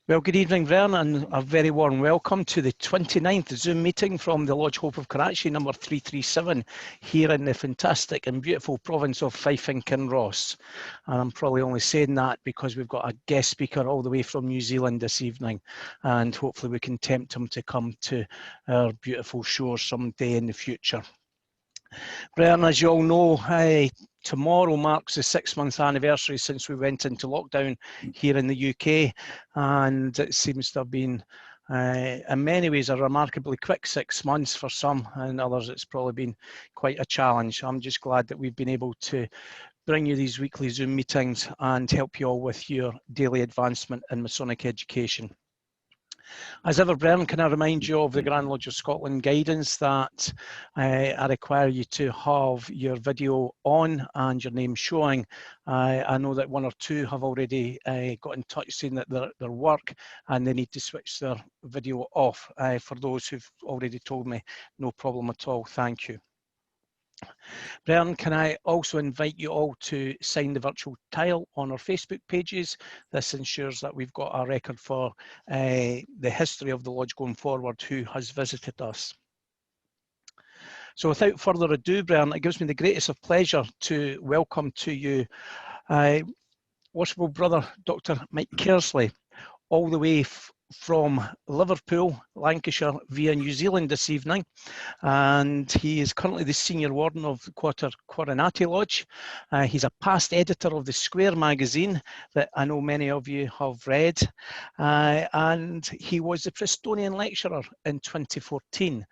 Well, good evening, Vern, and a very warm welcome to the 29th Zoom meeting from the Lodge Hope of Karachi, number 337, here in the fantastic and beautiful province of Fife and Kinross. And I'm probably only saying that because we've got a guest speaker all the way from New Zealand this evening, and hopefully we can tempt him to come to our beautiful shores someday in the future. Brian, as you all know, tomorrow marks the 6-month anniversary since we went into lockdown here in the UK, and it seems to have been, in many ways, a remarkably quick 6 months for some, and others it's probably been quite a challenge. I'm just glad that we've been able to bring you these weekly Zoom meetings and help you all with your daily advancement in Masonic education. As ever, Brennan, can I remind you of the Grand Lodge of Scotland guidance that I require you to have your video on and your name showing. I know that one or two have already got in touch saying that their work and they need to switch their video off. For those who've already told me, no problem at all, thank you. Brennan, can I also invite you all to sign the virtual tile on our Facebook pages? This ensures that we've got a record for the history of the Lodge going forward, who has visited us. So without further ado, Brennan, it gives me the greatest of pleasure to welcome to you Worshipful Brother Dr. Mike Kearsley, all the way from Liverpool, Lancashire, via New Zealand this evening, and he is currently the Senior Warden of the Coronati Lodge. He's a past editor of the Square magazine that I know many of you have read, and he was the Prestonian Lecturer in 2014.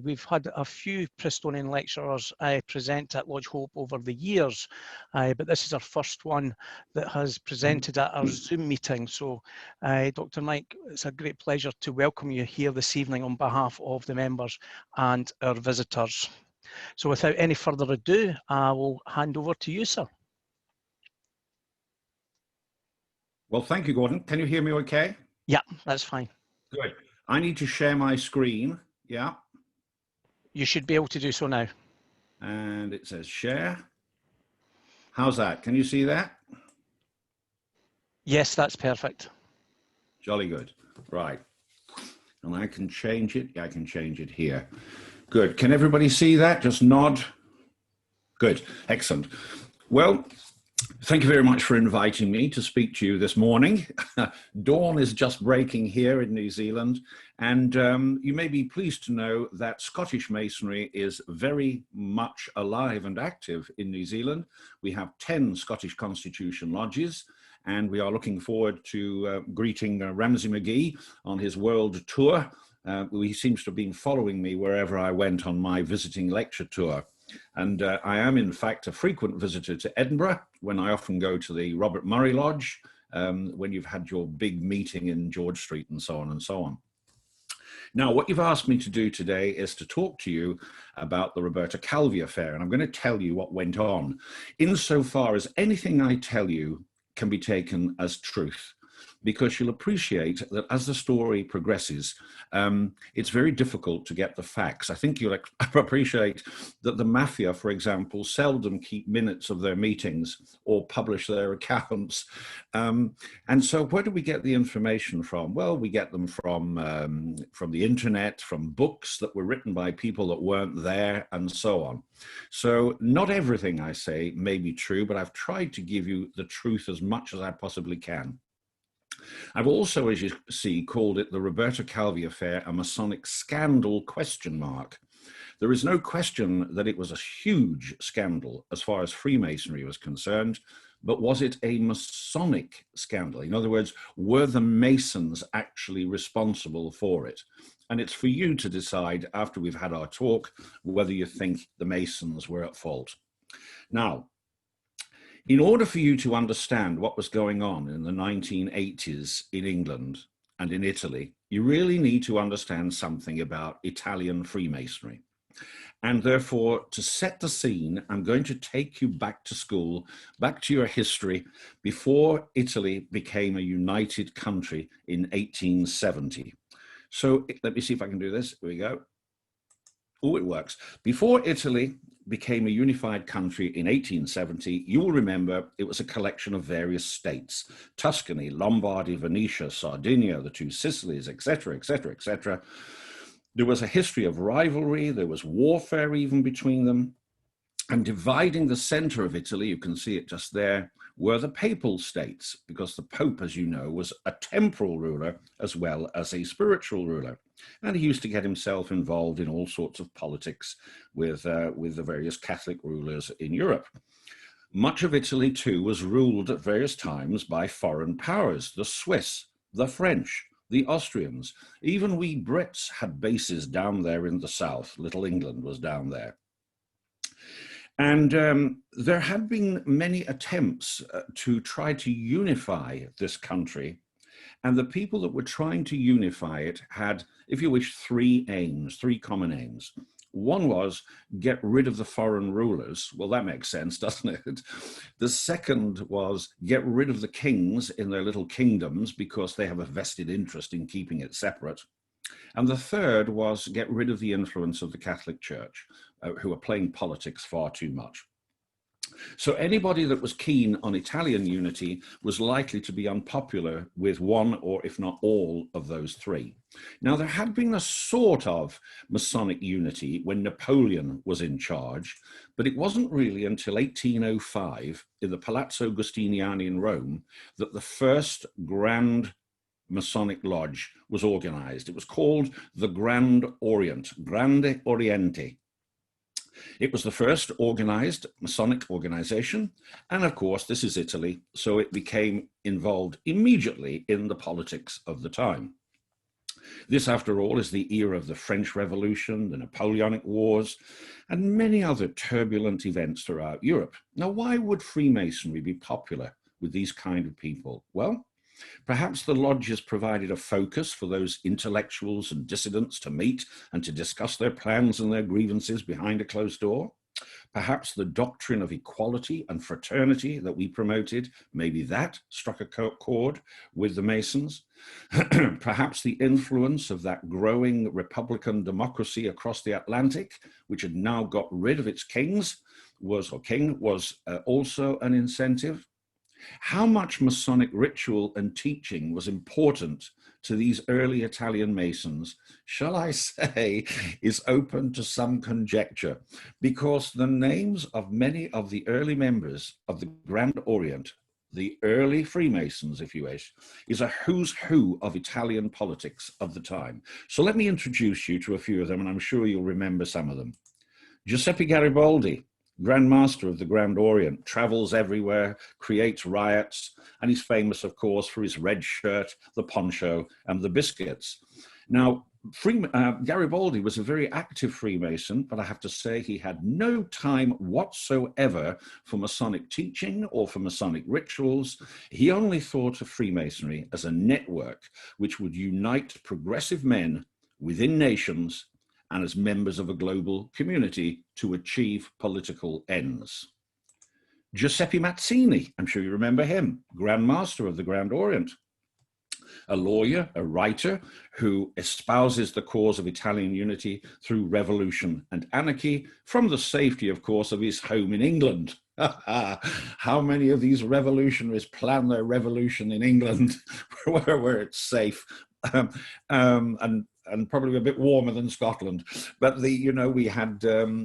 We've had a few Prestonian lecturers present at Lodge Hope over the years, but this is our first one that has presented at our Zoom meeting. So Dr. Mike, it's a great pleasure to welcome you here this evening on behalf of the members and our visitors. So without any further ado, I will hand over to you, sir. Well, thank you, Gordon. Can you hear me okay? Yeah, that's fine. Good. I need to share my screen. Yeah. You should be able to do so now. And it says share. How's that? Can you see that? Yes, that's perfect. Jolly good. Right. And I can change it. I can change it here. Good. Can everybody see that? Just nod. Good. Excellent. Well, thank you very much for inviting me to speak to you this morning. Dawn is just breaking here in New Zealand, and you may be pleased to know that Scottish Masonry is very much alive and active in New Zealand. We have 10 Scottish Constitution lodges, and we are looking forward to greeting Ramsay McGee on his world tour. He seems to have been following me wherever I went on my visiting lecture tour. And I am, in fact, a frequent visitor to Edinburgh, when I often go to the Robert Murray Lodge, when you've had your big meeting in George Street and so on and so on. Now, what you've asked me to do today is to talk to you about the Roberto Calvi affair, and I'm going to tell you what went on, insofar as anything I tell you can be taken as truth, because you'll appreciate that as the story progresses, it's very difficult to get the facts. I think you'll appreciate that the mafia, for example, seldom keep minutes of their meetings or publish their accounts. And so where do we get the information from? Well, we get them from the internet, from books that were written by people that weren't there, and so on. So not everything I say may be true, but I've tried to give you the truth as much as I possibly can. I've also, as you see, called it the Roberto Calvi affair, a Masonic scandal ? There is no question that it was a huge scandal as far as Freemasonry was concerned, but was it a Masonic scandal? In other words, were the Masons actually responsible for it? And it's for you to decide after we've had our talk whether you think the Masons were at fault. Now, in order for you to understand what was going on in the 1980s in England and in Italy, you really need to understand something about Italian Freemasonry. And therefore, to set the scene, I'm going to take you back to school, back to your history, before Italy became a united country in 1870. So let me see if I can do this. Here we go. Oh, it works. Before Italy became a unified country in 1870, you will remember it was a collection of various states: Tuscany, Lombardy, Venetia, Sardinia, the two Sicilies, etc., etc., etc. There was a history of rivalry, there was warfare even between them, and dividing the center of Italy, you can see it just there, were the papal states, because the Pope, as you know, was a temporal ruler as well as a spiritual ruler. And he used to get himself involved in all sorts of politics with the various Catholic rulers in Europe. Much of Italy, too, was ruled at various times by foreign powers: the Swiss, the French, the Austrians. Even we Brits had bases down there in the south. Little England was down there. And there had been many attempts to try to unify this country. And the people that were trying to unify it had, if you wish, three aims, three common aims. One was get rid of the foreign rulers. Well, that makes sense, doesn't it? The second was get rid of the kings in their little kingdoms, because they have a vested interest in keeping it separate. And the third was get rid of the influence of the Catholic Church, who are playing politics far too much. So anybody that was keen on Italian unity was likely to be unpopular with one, or if not all, of those three. Now, there had been a sort of Masonic unity when Napoleon was in charge, but it wasn't really until 1805 in the Palazzo Giustiniani in Rome that the first Grand Masonic Lodge was organized. It was called the Grand Orient, Grande Oriente. It was the first organized Masonic organization. And of course, this is Italy, so it became involved immediately in the politics of the time. This, after all, is the era of the French Revolution, the Napoleonic Wars, and many other turbulent events throughout Europe. Now, why would Freemasonry be popular with these kind of people? Well, perhaps the lodges provided a focus for those intellectuals and dissidents to meet and to discuss their plans and their grievances behind a closed door. Perhaps the doctrine of equality and fraternity that we promoted, maybe that struck a chord with the Masons. Perhaps the influence of that growing Republican democracy across the Atlantic, which had now got rid of its kings, was also an incentive. How much Masonic ritual and teaching was important to these early Italian Masons, shall I say, is open to some conjecture, because the names of many of the early members of the Grand Orient, the early Freemasons, if you wish, is a who's who of Italian politics of the time. So let me introduce you to a few of them, and I'm sure you'll remember some of them. Giuseppi Garibaldi, Grand Master of the Grand Orient, travels everywhere, creates riots, and he's famous, of course, for his red shirt, the poncho, and the biscuits. Now, Garibaldi was a very active Freemason, but I have to say he had no time whatsoever for Masonic teaching or for Masonic rituals. He only thought of Freemasonry as a network which would unite progressive men within nations and as members of a global community to achieve political ends. Giuseppi Mazzini, I'm sure you remember him, Grand Master of the Grand Orient, a lawyer, a writer who espouses the cause of Italian unity through revolution and anarchy from the safety, of course, of his home in England. How many of these revolutionaries plan their revolution in England where it's safe? And probably a bit warmer than Scotland. But we had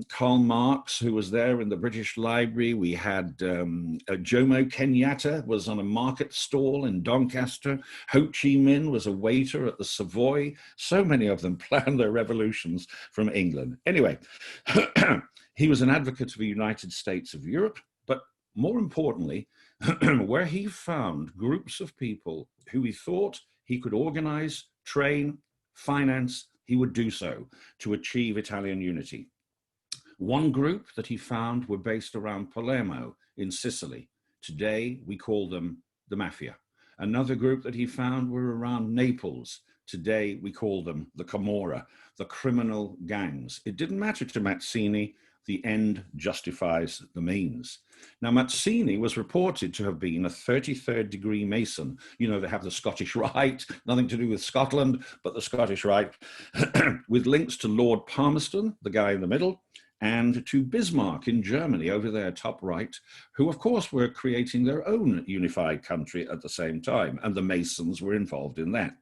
Karl Marx, who was there in the British Library. We had Jomo Kenyatta was on a market stall in Doncaster. Ho Chi Minh was a waiter at the Savoy. So many of them planned their revolutions from England. Anyway, he was an advocate of the United States of Europe, but more importantly, where he found groups of people who he thought he could organize, train, finance, he would do so to achieve Italian unity. One group that he found were based around Palermo in Sicily. Today, we call them the Mafia. Another group that he found were around Naples. Today, we call them the Camorra, the criminal gangs. It didn't matter to Mazzini. The end justifies the means. Now, Mazzini was reported to have been a 33rd degree Mason. You know, they have the Scottish Rite, nothing to do with Scotland, but the Scottish Rite, with links to Lord Palmerston, the guy in the middle, and to Bismarck in Germany over there, top right, who of course were creating their own unified country at the same time, and the Masons were involved in that.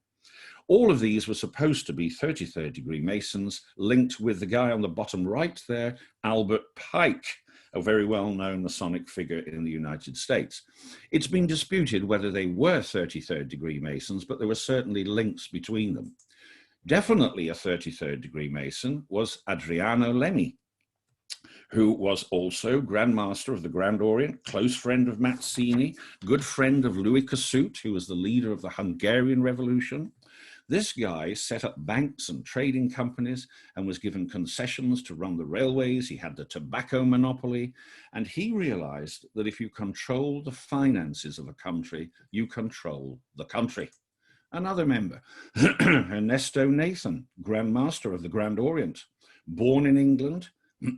All of these were supposed to be 33rd degree Masons, linked with the guy on the bottom right there, Albert Pike, a very well-known Masonic figure in the United States. It's been disputed whether they were 33rd degree Masons, but there were certainly links between them. Definitely a 33rd degree Mason was Adriano Lemmi, who was also Grand Master of the Grand Orient, close friend of Mazzini, good friend of Louis Kossuth, who was the leader of the Hungarian Revolution. This guy set up banks and trading companies and was given concessions to run the railways. He had the tobacco monopoly, and he realized that if you control the finances of a country, you control the country. Another member, Ernesto Nathan, Grand Master of the Grand Orient, born in England,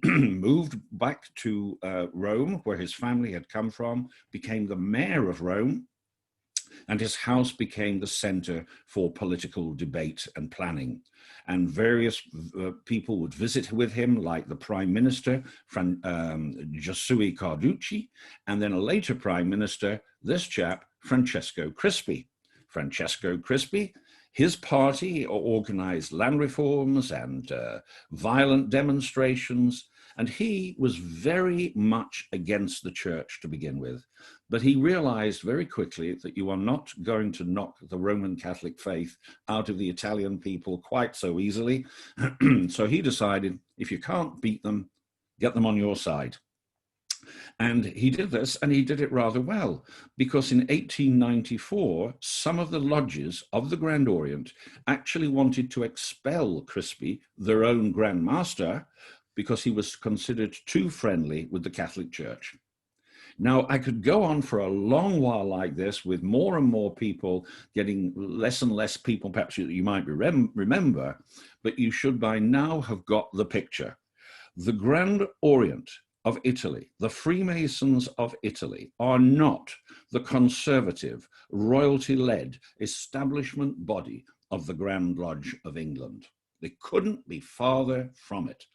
moved back to Rome, where his family had come from, became the mayor of Rome, and his house became the center for political debate and planning. And various people would visit with him, like the Prime Minister, Giuseppe Carducci, and then a later Prime Minister, this chap, Francesco Crispi. Francesco Crispi, his party organized land reforms and violent demonstrations, and he was very much against the church to begin with. But he realized very quickly that you are not going to knock the Roman Catholic faith out of the Italian people quite so easily. So he decided, if you can't beat them, get them on your side. And he did this, and he did it rather well, because in 1894, some of the lodges of the Grand Orient actually wanted to expel Crispi, their own Grand Master, because he was considered too friendly with the Catholic Church. Now, I could go on for a long while like this, with more and more people getting less and less people, perhaps you might remember, but you should by now have got the picture. The Grand Orient of Italy, the Freemasons of Italy, are not the conservative, royalty-led establishment body of the Grand Lodge of England. They couldn't be farther from it.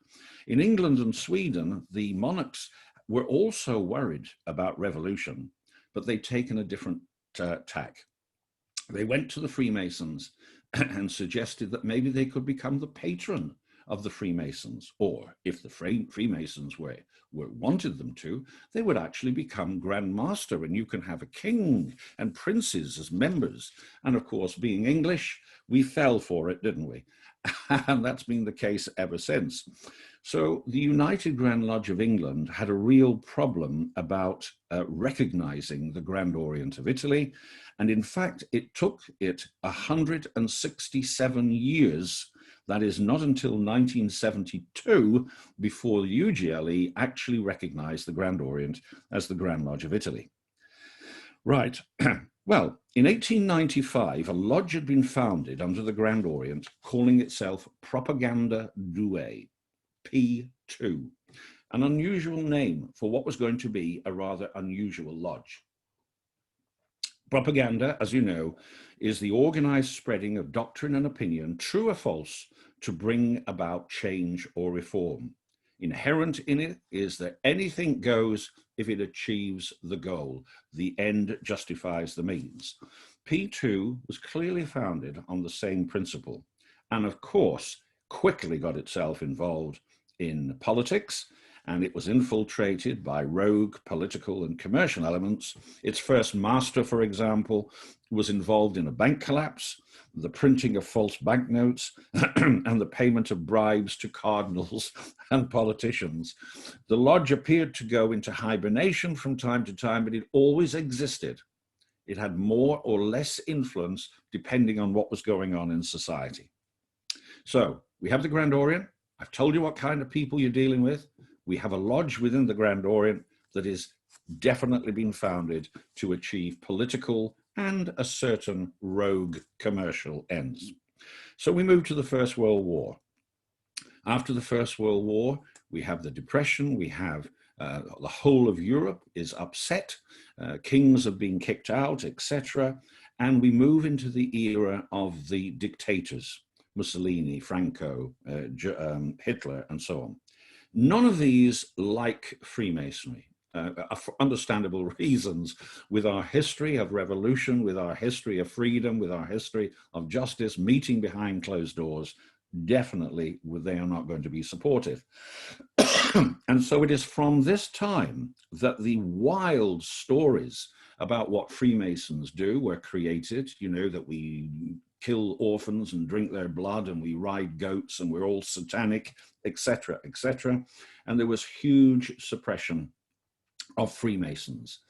In England and Sweden, the monarchs were also worried about revolution, but they'd taken a different tack. They went to the Freemasons and suggested that maybe they could become the patron of the Freemasons, or if the Freemasons wanted them to, they would actually become Grand Master, and you can have a king and princes as members. And of course, being English, we fell for it, didn't we? And that's been the case ever since. So the United Grand Lodge of England had a real problem about recognizing the Grand Orient of Italy. And in fact, it took it 167 years. That is not until 1972 before the UGLE actually recognized the Grand Orient as the Grand Lodge of Italy. Right. Well, in 1895, a lodge had been founded under the Grand Orient, calling itself Propaganda Due, P2, an unusual name for what was going to be a rather unusual lodge. Propaganda, as you know, is the organized spreading of doctrine and opinion, true or false, to bring about change or reform. Inherent in it is that anything goes if it achieves the goal. The end justifies the means. P2 was clearly founded on the same principle, and of course, quickly got itself involved in politics, and it was infiltrated by rogue political and commercial elements. Its first master, for example, was involved in a bank collapse, the printing of false banknotes, and the payment of bribes to cardinals and politicians. The lodge appeared to go into hibernation from time to time, but it always existed. It had more or less influence depending on what was going on in society. So we have the Grand Orient. I've told you what kind of people you're dealing with. We have a lodge within the Grand Orient that is definitely been founded to achieve political and a certain rogue commercial ends. So we move to the First World War. After the First World War, we have the Depression, we have the whole of Europe is upset, kings have been kicked out, etc. And we move into the era of the dictators, Mussolini, Franco, Hitler, and so on. None of these like Freemasonry. For understandable reasons, with our history of revolution, with our history of freedom, with our history of justice, meeting behind closed doors, definitely they are not going to be supportive. And so it is from this time that the wild stories about what Freemasons do were created, you know, that we kill orphans and drink their blood and we ride goats and we're all satanic, etc., etc. And there was huge suppression of Freemasons.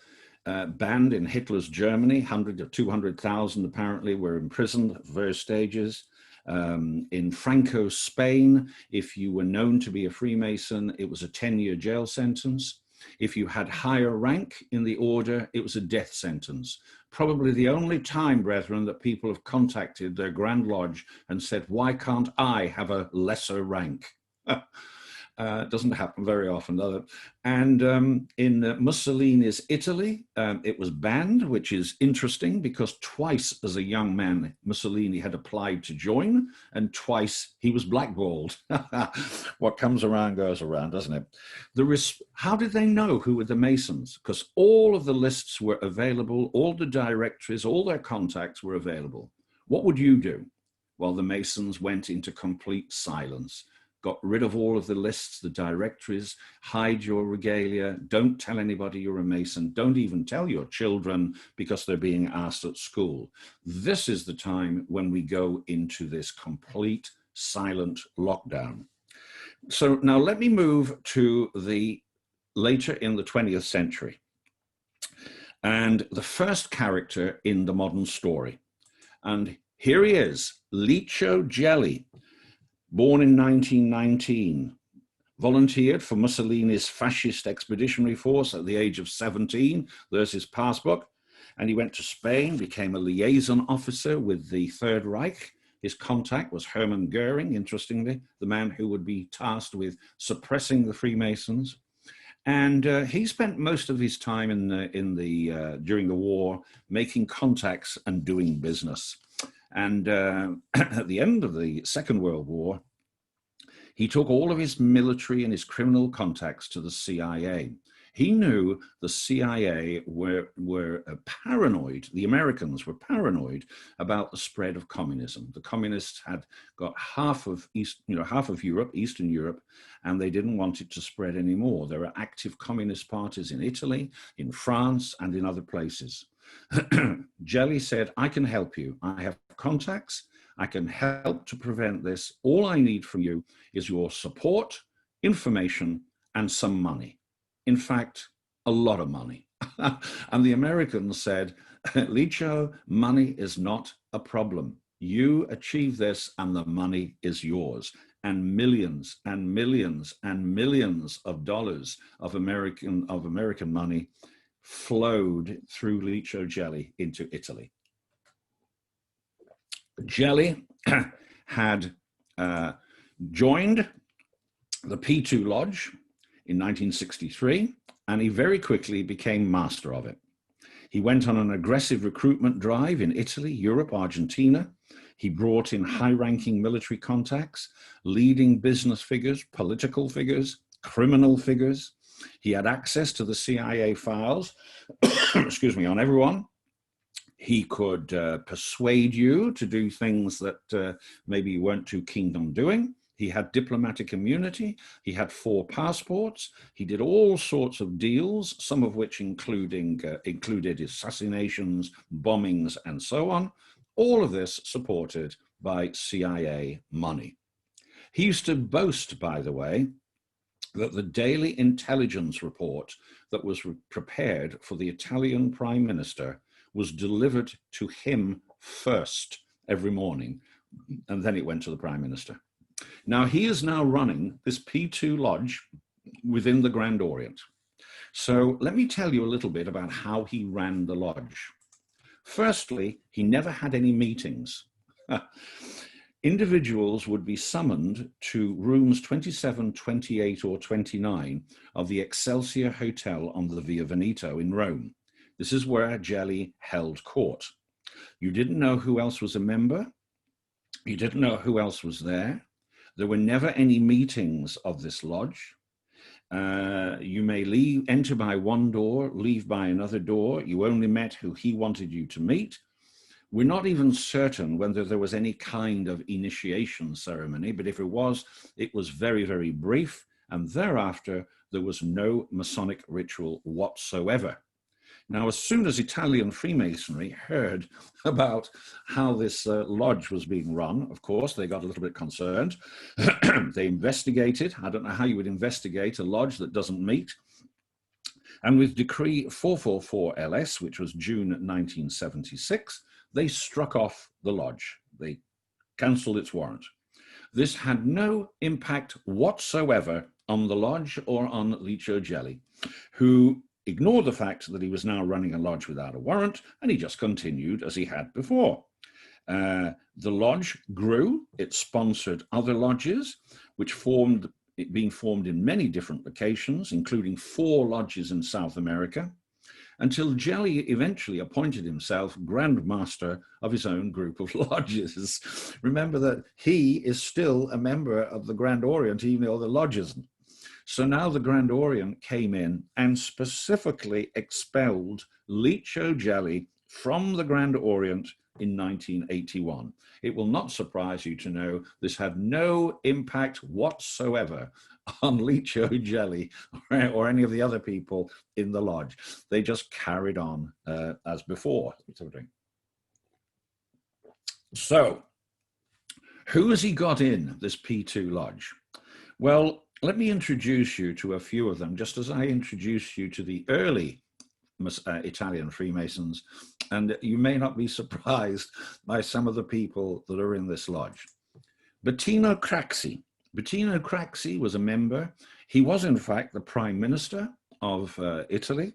Banned in Hitler's Germany, 100 or 200,000 apparently were imprisoned at various stages. In Franco's Spain, if you were known to be a Freemason, it was a 10-year jail sentence. If you had higher rank in the order, it was a death sentence. Probably the only time, brethren, that people have contacted their Grand Lodge and said, why can't I have a lesser rank? Doesn't happen very often, does it? And in Mussolini's Italy, it was banned, which is interesting because twice as a young man, Mussolini had applied to join, and twice he was blackballed. What comes around goes around, doesn't it? How did they know who were the Masons? Because all of the lists were available, all the directories, all their contacts were available. What would you do? Well, the Masons went into complete silence. Got rid of all of the lists, the directories, hide your regalia, don't tell anybody you're a Mason, don't even tell your children because they're being asked at school. This is the time when we go into this complete silent lockdown. So now let me move to the later in the 20th century and the first character in the modern story. And here he is, Licio Gelli. Born in 1919, volunteered for Mussolini's fascist expeditionary force at the age of 17. There's his passbook. And he went to Spain, became a liaison officer with the Third Reich. His contact was Hermann Goering, interestingly, the man who would be tasked with suppressing the Freemasons. And he spent most of his time during the war making contacts and doing business. And at the end of the Second World War, he took all of his military and his criminal contacts to the CIA. He knew the CIA were paranoid, the Americans were paranoid about the spread of communism. The communists had got half of Europe, Eastern Europe, and they didn't want it to spread anymore. There are active communist parties in Italy, in France, and in other places. Gelli said, I can help you. I have contacts. I can help to prevent this. All I need from you is your support, information, and some money. In fact, a lot of money. And the Americans said, Licio, money is not a problem. You achieve this and the money is yours. And millions and millions and millions of dollars of American money flowed through Licio Gelli into Italy. Gelli had joined the P2 Lodge in 1963, and he very quickly became master of it. He went on an aggressive recruitment drive in Italy, Europe, Argentina. He brought in high-ranking military contacts, leading business figures, political figures, criminal figures. He had access to the CIA files, excuse me, on everyone. He could persuade you to do things that maybe you weren't too keen on doing. He had diplomatic immunity. He had 4 passports. He did all sorts of deals, some of which included assassinations, bombings, and so on. All of this supported by CIA money. He used to boast, by the way, that the daily intelligence report that was prepared for the Italian Prime Minister was delivered to him first every morning, and then it went to the Prime Minister. Now, he is now running this P2 Lodge within the Grand Orient. So let me tell you a little bit about how he ran the lodge. Firstly, he never had any meetings. Individuals would be summoned to rooms 27, 28, or 29 of the Excelsior Hotel on the Via Veneto in Rome. This is where Gelli held court. You didn't know who else was a member. You didn't know who else was there. There were never any meetings of this lodge. You may enter by one door, leave by another door. You only met who he wanted you to meet. We're not even certain whether there was any kind of initiation ceremony, but if it was very, very brief. And thereafter, there was no Masonic ritual whatsoever. Now, as soon as Italian Freemasonry heard about how this lodge was being run, of course, they got a little bit concerned. They investigated. I don't know how you would investigate a lodge that doesn't meet. And with Decree 444 LS, which was June 1976, they struck off the lodge. They cancelled its warrant. This had no impact whatsoever on the lodge or on Licio Gelli, who ignored the fact that he was now running a lodge without a warrant, and he just continued as he had before. The lodge grew. It sponsored other lodges, which being formed in many different locations, including 4 lodges in South America, until Gelli eventually appointed himself Grand Master of his own group of lodges. Remember that he is still a member of the Grand Orient, even though the lodge isn't. So now the Grand Orient came in and specifically expelled Licio Gelli from the Grand Orient in 1981. It will not surprise you to know this had no impact whatsoever on Licio Gelli or any of the other people in the lodge. They just carried on as before. So, who has he got in this P2 lodge? Well, let me introduce you to a few of them, just as I introduced you to the early Italian Freemasons, and you may not be surprised by some of the people that are in this lodge. Bettino Craxi. Bettino Craxi was a member. He was, in fact, the Prime Minister of Italy.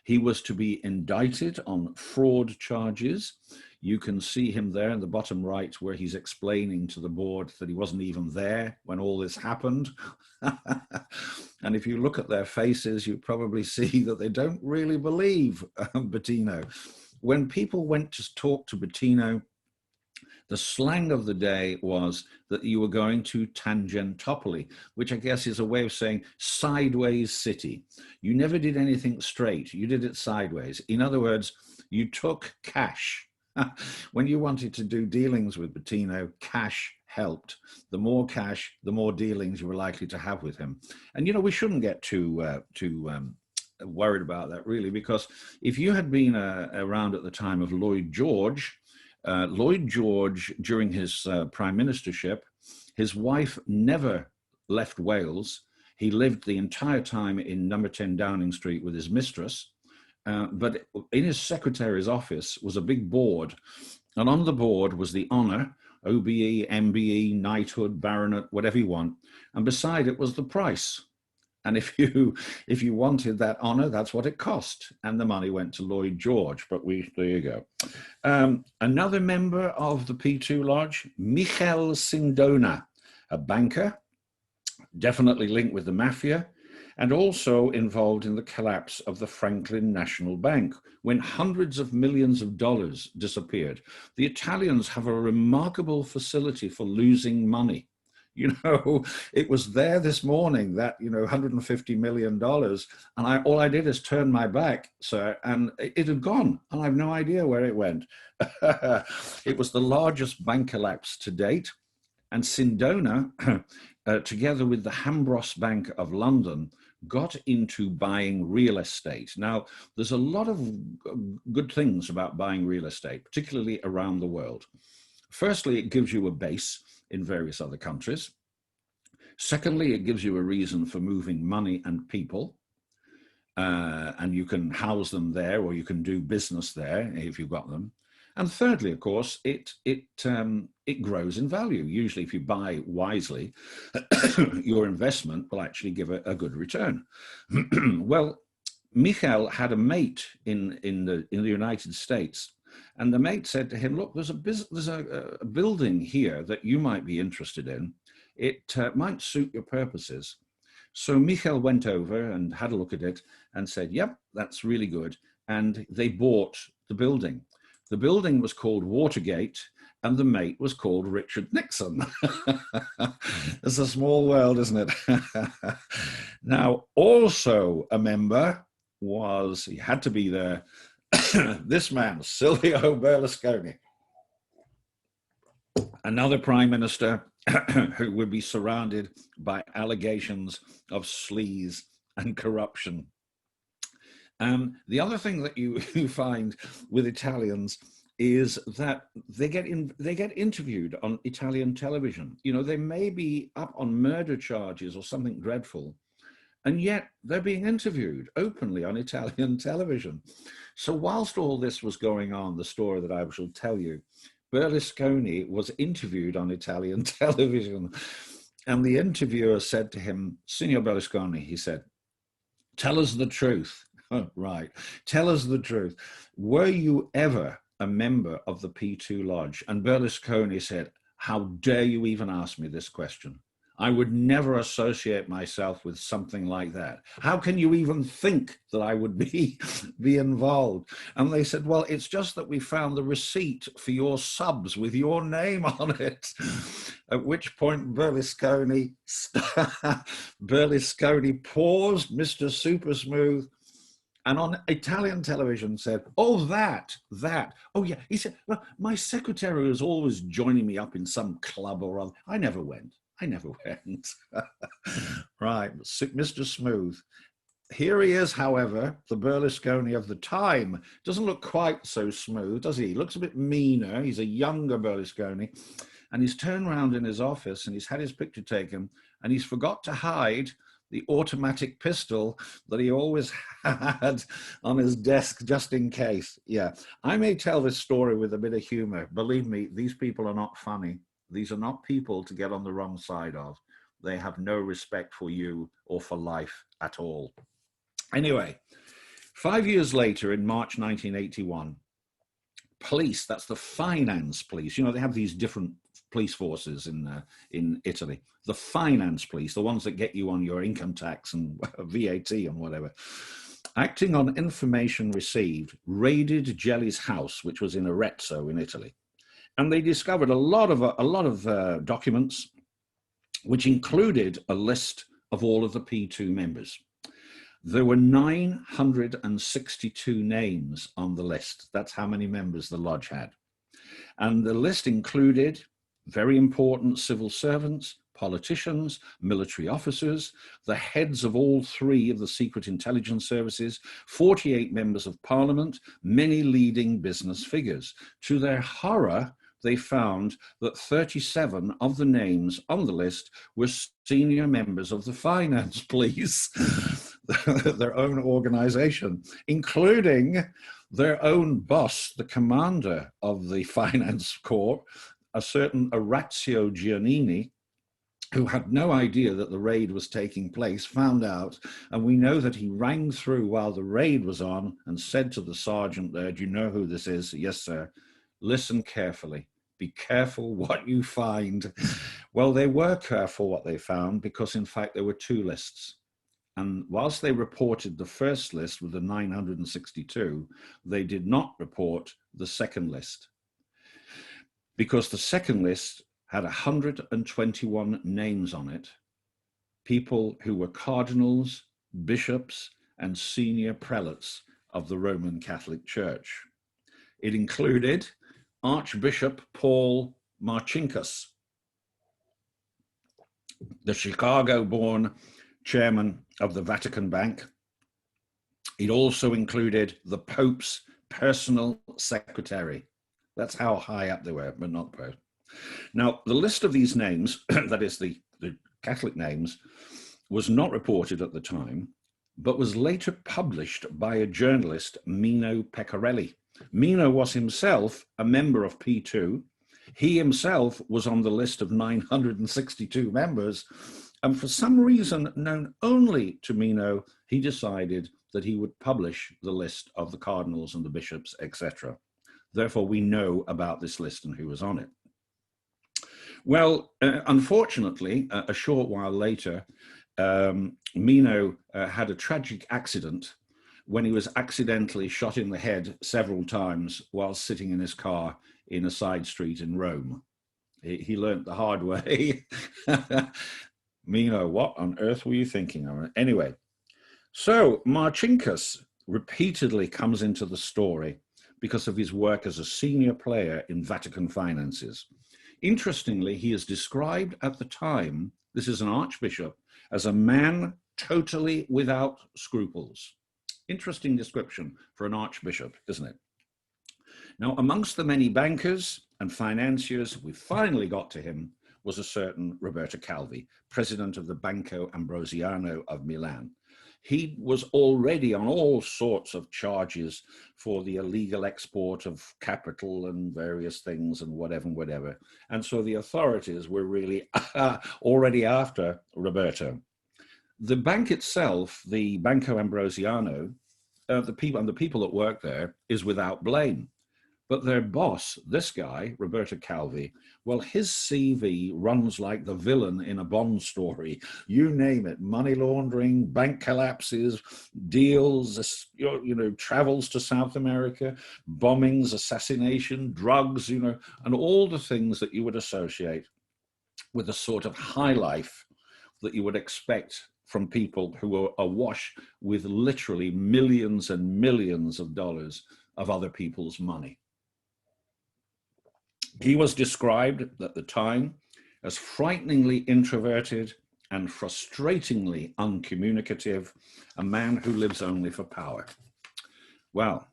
He was to be indicted on fraud charges. You can see him there in the bottom right where he's explaining to the board that he wasn't even there when all this happened. And if you look at their faces, you probably see that they don't really believe Bettino. When people went to talk to Bettino, the slang of the day was that you were going to Tangentopoli, which I guess is a way of saying sideways city. You never did anything straight. You did it sideways. In other words, you took cash. When you wanted to do dealings with Bettino, cash helped. The more cash, the more dealings you were likely to have with him. And, you know, we shouldn't get too worried about that, really, because if you had been around at the time of Lloyd George, during his prime ministership, his wife never left Wales. He lived the entire time in number 10 Downing Street with his mistress. But in his secretary's office was a big board, and on the board was the honor, OBE, MBE, knighthood, baronet, whatever you want, and beside it was the price. And if you wanted that honor, that's what it cost, and the money went to Lloyd George. But there you go. Another member of the P2 Lodge, Michele Sindona, a banker, definitely linked with the mafia, and also involved in the collapse of the Franklin National Bank, when hundreds of millions of dollars disappeared. The Italians have a remarkable facility for losing money. You know, it was there this morning that, you know, $150 million, and all I did is turn my back, sir, and it had gone, and I have no idea where it went. It was the largest bank collapse to date, and Sindona, together with the Hambros Bank of London, got into buying real estate. Now, there's a lot of good things about buying real estate, particularly around the world. Firstly, it gives you a base in various other countries. Secondly, it gives you a reason for moving money and people, and you can house them there, or you can do business there if you've got them. And thirdly, of course, it grows in value. Usually, if you buy wisely, your investment will actually give a good return. Well, Michele had a mate in the United States, and the mate said to him, "Look, there's a building here that you might be interested in. It might suit your purposes." So Michele went over and had a look at it and said, "Yep, that's really good." And they bought the building. The building was called Watergate, and the mate was called Richard Nixon. It's a small world, isn't it? Now, also a member was, he had to be there, this man, Silvio Berlusconi, another prime minister who would be surrounded by allegations of sleaze and corruption. The other thing that you find with Italians is that they get interviewed on Italian television. You know, they may be up on murder charges or something dreadful, and yet they're being interviewed openly on Italian television. So whilst all this was going on, the story that I shall tell you, Berlusconi was interviewed on Italian television, and the interviewer said to him, "Signor Berlusconi," he said, "tell us the truth." Oh, right. Tell us the truth. Were you ever a member of the P2 Lodge? And Berlusconi said, "How dare you even ask me this question? I would never associate myself with something like that. How can you even think that I would be involved?" And they said, "Well, it's just that we found the receipt for your subs with your name on it." At which point Berlusconi paused, Mr. Super Smooth, and on Italian television said, "Oh, that. Oh, yeah." He said, "Well, my secretary was always joining me up in some club or other. I never went. Right, Mr. Smooth. Here he is, however, the Berlusconi of the time. Doesn't look quite so smooth, does he? He looks a bit meaner. He's a younger Berlusconi. And he's turned around in his office and he's had his picture taken, and he's forgot to hide the automatic pistol that he always had on his desk just in case. Yeah, I may tell this story with a bit of humor. Believe me, these people are not funny. These are not people to get on the wrong side of. They have no respect for you or for life at all. Anyway, 5 years later, in March 1981, police, that's the finance police, you know, they have these different police forces in Italy. The finance police, the ones that get you on your income tax and VAT and whatever, acting on information received, raided Gelli's house, which was in Arezzo in Italy. And they discovered a lot of documents, which included a list of all of the P2 members. There were 962 names on the list. That's how many members the lodge had. And the list included very important civil servants, politicians, military officers, the heads of all three of the secret intelligence services, 48 members of parliament, many leading business figures. To their horror, they found that 37 of the names on the list were senior members of the finance police, their own organization, including their own boss, the commander of the finance corps, a certain Orazio Giannini, who had no idea that the raid was taking place, found out, and we know that he rang through while the raid was on and said to the sergeant there, "Do you know who this is?" "Yes, sir." "Listen carefully. Be careful what you find." Well, they were careful what they found, because in fact there were two lists. And whilst they reported the first list with the 962, they did not report the second list, because the second list had 121 names on it, people who were cardinals, bishops, and senior prelates of the Roman Catholic Church. It included Archbishop Paul Marcinkus, the Chicago-born chairman of the Vatican Bank. It also included the Pope's personal secretary. That's how high up they were, but not Pope. Now, the list of these names, that is the Catholic names, was not reported at the time, but was later published by a journalist, Mino Pecorelli. Mino was himself a member of P2. He himself was on the list of 962 members. And for some reason known only to Mino, he decided that he would publish the list of the cardinals and the bishops, etc. Therefore, we know about this list and who was on it. Well, unfortunately, a short while later, Mino had a tragic accident when he was accidentally shot in the head several times while sitting in his car in a side street in Rome. He learnt the hard way. Mino, what on earth were you thinking of? Anyway, so Marcinkus repeatedly comes into the story because of his work as a senior player in Vatican finances. Interestingly, he is described at the time, this is an archbishop, as a man totally without scruples. Interesting description for an archbishop, isn't it? Now, amongst the many bankers and financiers we finally got to him was a certain Roberto Calvi, president of the Banco Ambrosiano of Milan. He was already on all sorts of charges for the illegal export of capital and various things and whatever. And so the authorities were really already after Roberto. The bank itself, the Banco Ambrosiano, the people that work there is without blame. But their boss, this guy, Roberto Calvi, well, his CV runs like the villain in a Bond story. You name it, money laundering, bank collapses, deals, travels to South America, bombings, assassination, drugs, and all the things that you would associate with the sort of high life that you would expect from people who are awash with literally millions and millions of dollars of other people's money. He was described at the time as frighteningly introverted and frustratingly uncommunicative, a man who lives only for power. Well,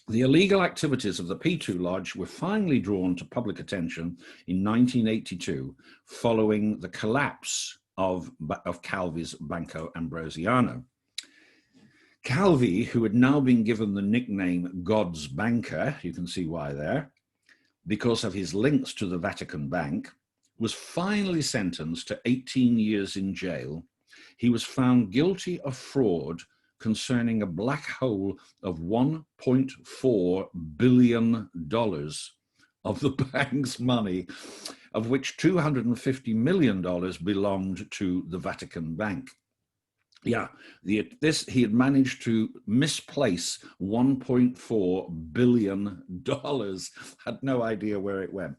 the illegal activities of the P2 Lodge were finally drawn to public attention in 1982, following the collapse of Calvi's Banco Ambrosiano. Calvi, who had now been given the nickname God's Banker, you can see why there, because of his links to the Vatican Bank, was finally sentenced to 18 years in jail. He was found guilty of fraud concerning a black hole of $1.4 billion of the bank's money, of which $250 million belonged to the Vatican Bank. Yeah, he had managed to misplace $1.4 billion. Had no idea where it went.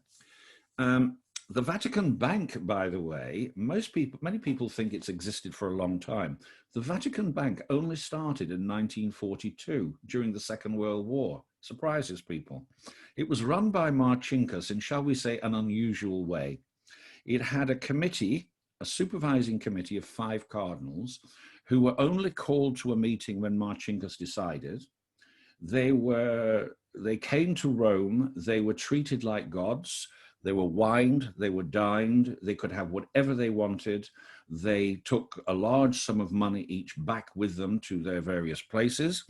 The Vatican Bank, by the way, many people think it's existed for a long time. The Vatican Bank only started in 1942 during the Second World War. Surprises people. It was run by Marcinkus in, shall we say, an unusual way. It had a committee, a supervising committee of 5 cardinals, who were only called to a meeting when Marcinkus decided. They came to Rome, they were treated like gods, they were wined, they were dined, they could have whatever they wanted. They took a large sum of money each back with them to their various places.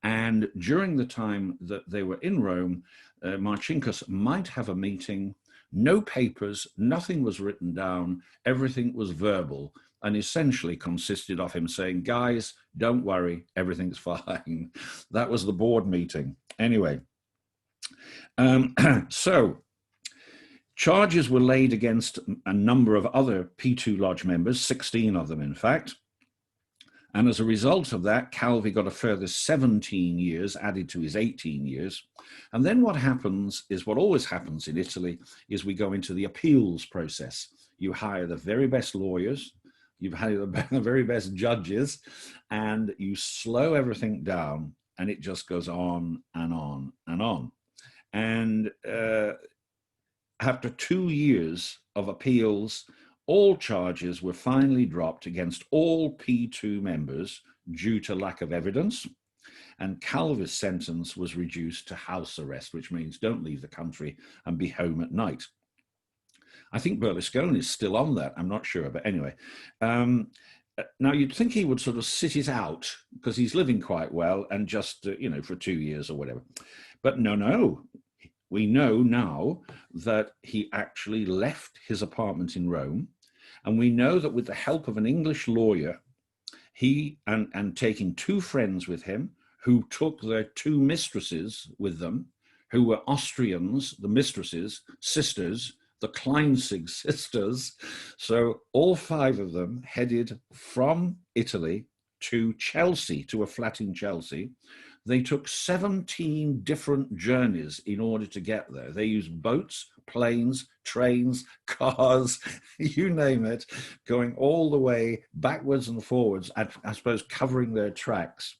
And during the time that they were in Rome, Marcinkus might have a meeting, no papers, nothing was written down, everything was verbal, and essentially consisted of him saying, guys, don't worry, everything's fine. That was the board meeting. Anyway, so charges were laid against a number of other P2 Lodge members, 16 of them, in fact. And as a result of that, Calvi got a further 17 years added to his 18 years. And then what happens is what always happens in Italy is we go into the appeals process. You hire the very best lawyers, you hire the very best judges, and you slow everything down, and it just goes on and on and on. And after 2 years of appeals, all charges were finally dropped against all P2 members due to lack of evidence, and Calvi's sentence was reduced to house arrest, which means don't leave the country and be home at night. I think Berlusconi is still on that, I'm not sure, but anyway. Now, you'd think he would sort of sit it out because he's living quite well and just, for 2 years or whatever. But no. We know now that he actually left his apartment in Rome. And we know that with the help of an English lawyer, he, and taking 2 friends with him, who took their 2 mistresses with them, who were Austrians, the mistresses, sisters, the Kleinzig sisters. So all 5 of them headed from Italy to Chelsea, to a flat in Chelsea. They took 17 different journeys in order to get there. They used boats, planes, trains, cars, you name it, going all the way backwards and forwards, I suppose covering their tracks.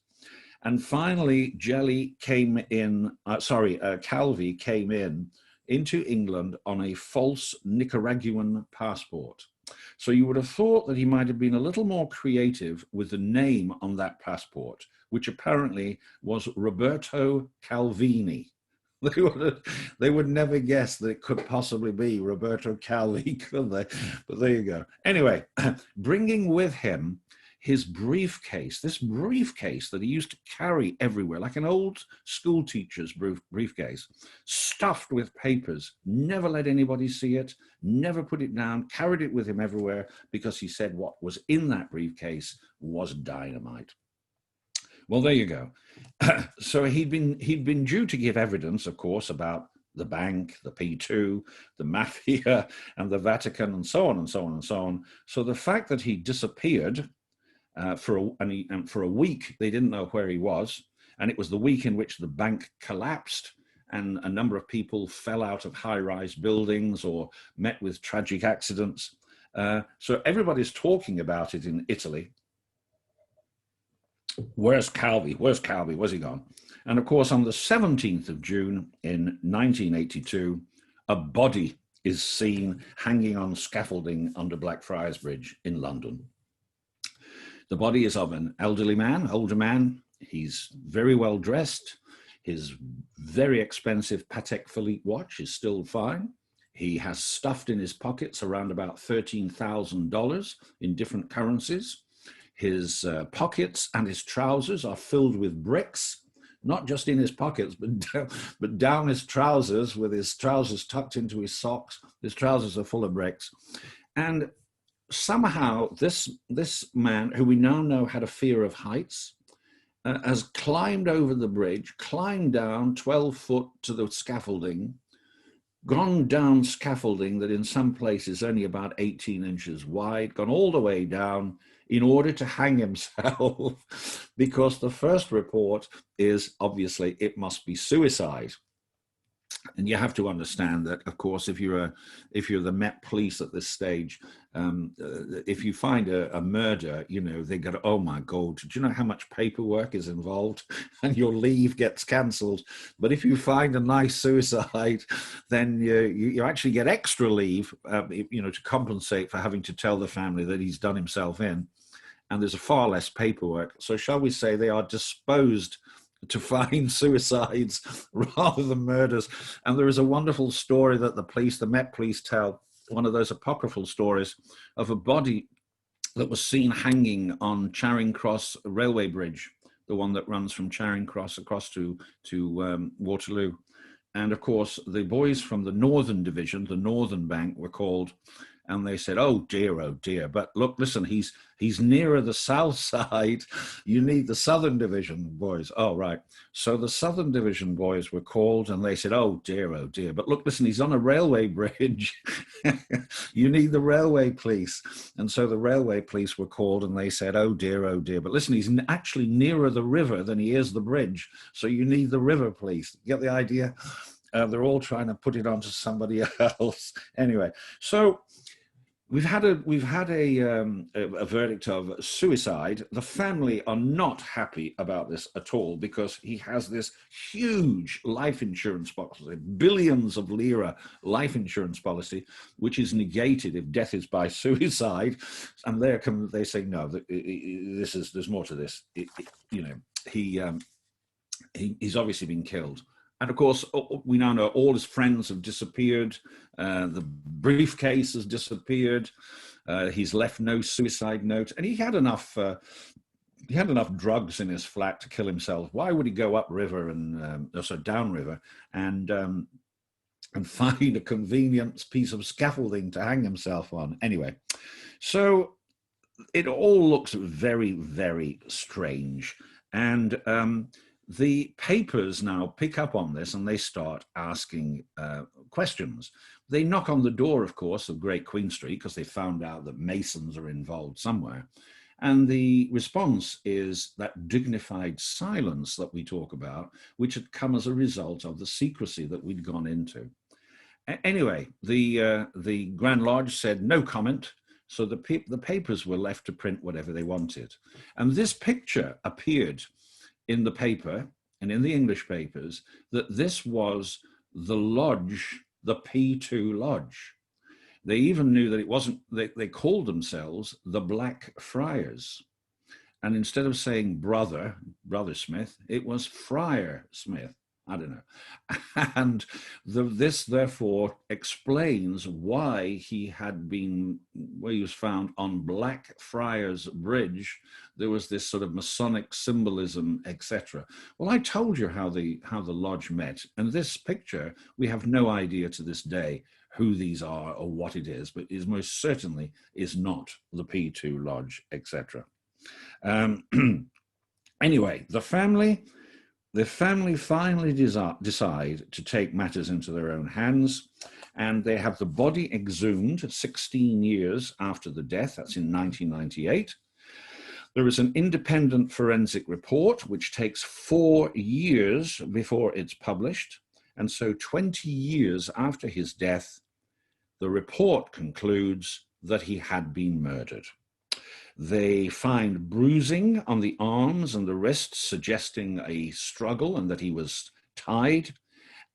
And finally, Calvi came in into England on a false Nicaraguan passport. So you would have thought that he might have been a little more creative with the name on that passport, which apparently was Roberto Calvini. They would never guess that it could possibly be Roberto Calvi, could they? But there you go. Anyway, bringing with him his briefcase, this briefcase that he used to carry everywhere, like an old school teacher's briefcase, stuffed with papers, never let anybody see it, never put it down, carried it with him everywhere, because he said what was in that briefcase was dynamite. Well, there you go. So he'd been due to give evidence, of course, about the bank, the P2, the mafia, and the Vatican, and so on and so on and so on. So the fact that he disappeared for a week, they didn't know where he was, and it was the week in which the bank collapsed, and a number of people fell out of high-rise buildings or met with tragic accidents. So everybody's talking about it in Italy. Where's Calvi? Where's Calvi? Where's he gone? And of course, on the 17th of June in 1982, a body is seen hanging on scaffolding under Blackfriars Bridge in London. The body is of an elderly man, older man. He's very well dressed. His very expensive Patek Philippe watch is still fine. He has stuffed in his pockets around about $13,000 in different currencies. His pockets and his trousers are filled with bricks, not just in his pockets, but down his trousers, with his trousers tucked into his socks. His trousers are full of bricks. And somehow this man, who we now know had a fear of heights, has climbed over the bridge, climbed down 12 foot to the scaffolding, gone down scaffolding that in some places only about 18 inches wide, gone all the way down in order to hang himself, because the first report is obviously it must be suicide. And you have to understand that, of course, if you're the Met Police at this stage, if you find a murder, you know, they go, oh my God, do you know how much paperwork is involved? And your leave gets cancelled. But if you find a nice suicide, then you actually get extra leave, you know, to compensate for having to tell the family that he's done himself in. And there's a far less paperwork. So shall we say they are disposed to find suicides rather than murders. And there is a wonderful story that the Met Police tell, one of those apocryphal stories of a body that was seen hanging on Charing Cross railway bridge, the one that runs from Charing Cross across to Waterloo. And of course, the boys from the Northern Division, the Northern Bank, were called, and they said, oh dear, but look, listen, he's nearer the south side. You need the Southern Division boys. Oh, right. So the Southern Division boys were called, and they said, oh dear, but look, listen, he's on a railway bridge. You need the railway police. And so the railway police were called, and they said, oh dear, but listen, he's actually nearer the river than he is the bridge. So you need the river police. You get the idea? They're all trying to put it onto somebody else. Anyway, so we've had a verdict of suicide. The family are not happy about this at all, because he has this huge life insurance policy, billions of lira life insurance policy, which is negated if death is by suicide. And they say, no, there's more to this. You know, he's obviously been killed. And of course, we now know all his friends have disappeared. The briefcase has disappeared. He's left no suicide note, and he had enough drugs in his flat to kill himself. Why would he go upriver and downriver and find a convenient piece of scaffolding to hang himself on? Anyway, so it all looks very, very strange, and the papers now pick up on this, and they start asking questions. They knock on the door, of course, of Great Queen Street, because they found out that Masons are involved somewhere. And the response is that dignified silence that we talk about, which had come as a result of the secrecy that we'd gone into. Anyway, the Grand Lodge said no comment, so the papers were left to print whatever they wanted. And this picture appeared in the paper and in the English papers that this was the lodge, the P2 Lodge. They even knew that it wasn't, they called themselves the Black Friars. And instead of saying Brother Smith, it was Friar Smith. I don't know. And this therefore explains why he had been, where he was found on Blackfriars Bridge. There was this sort of Masonic symbolism, etc. Well, I told you how the lodge met. And this picture, we have no idea to this day who these are or what it is, but it most certainly is not the P2 Lodge, etc. Anyway, the family finally decide to take matters into their own hands, and they have the body exhumed 16 years after the death. That's in 1998. There is an independent forensic report, which takes 4 years before it's published. And so 20 years after his death, the report concludes that he had been murdered. They find bruising on the arms and the wrists, suggesting a struggle and that he was tied.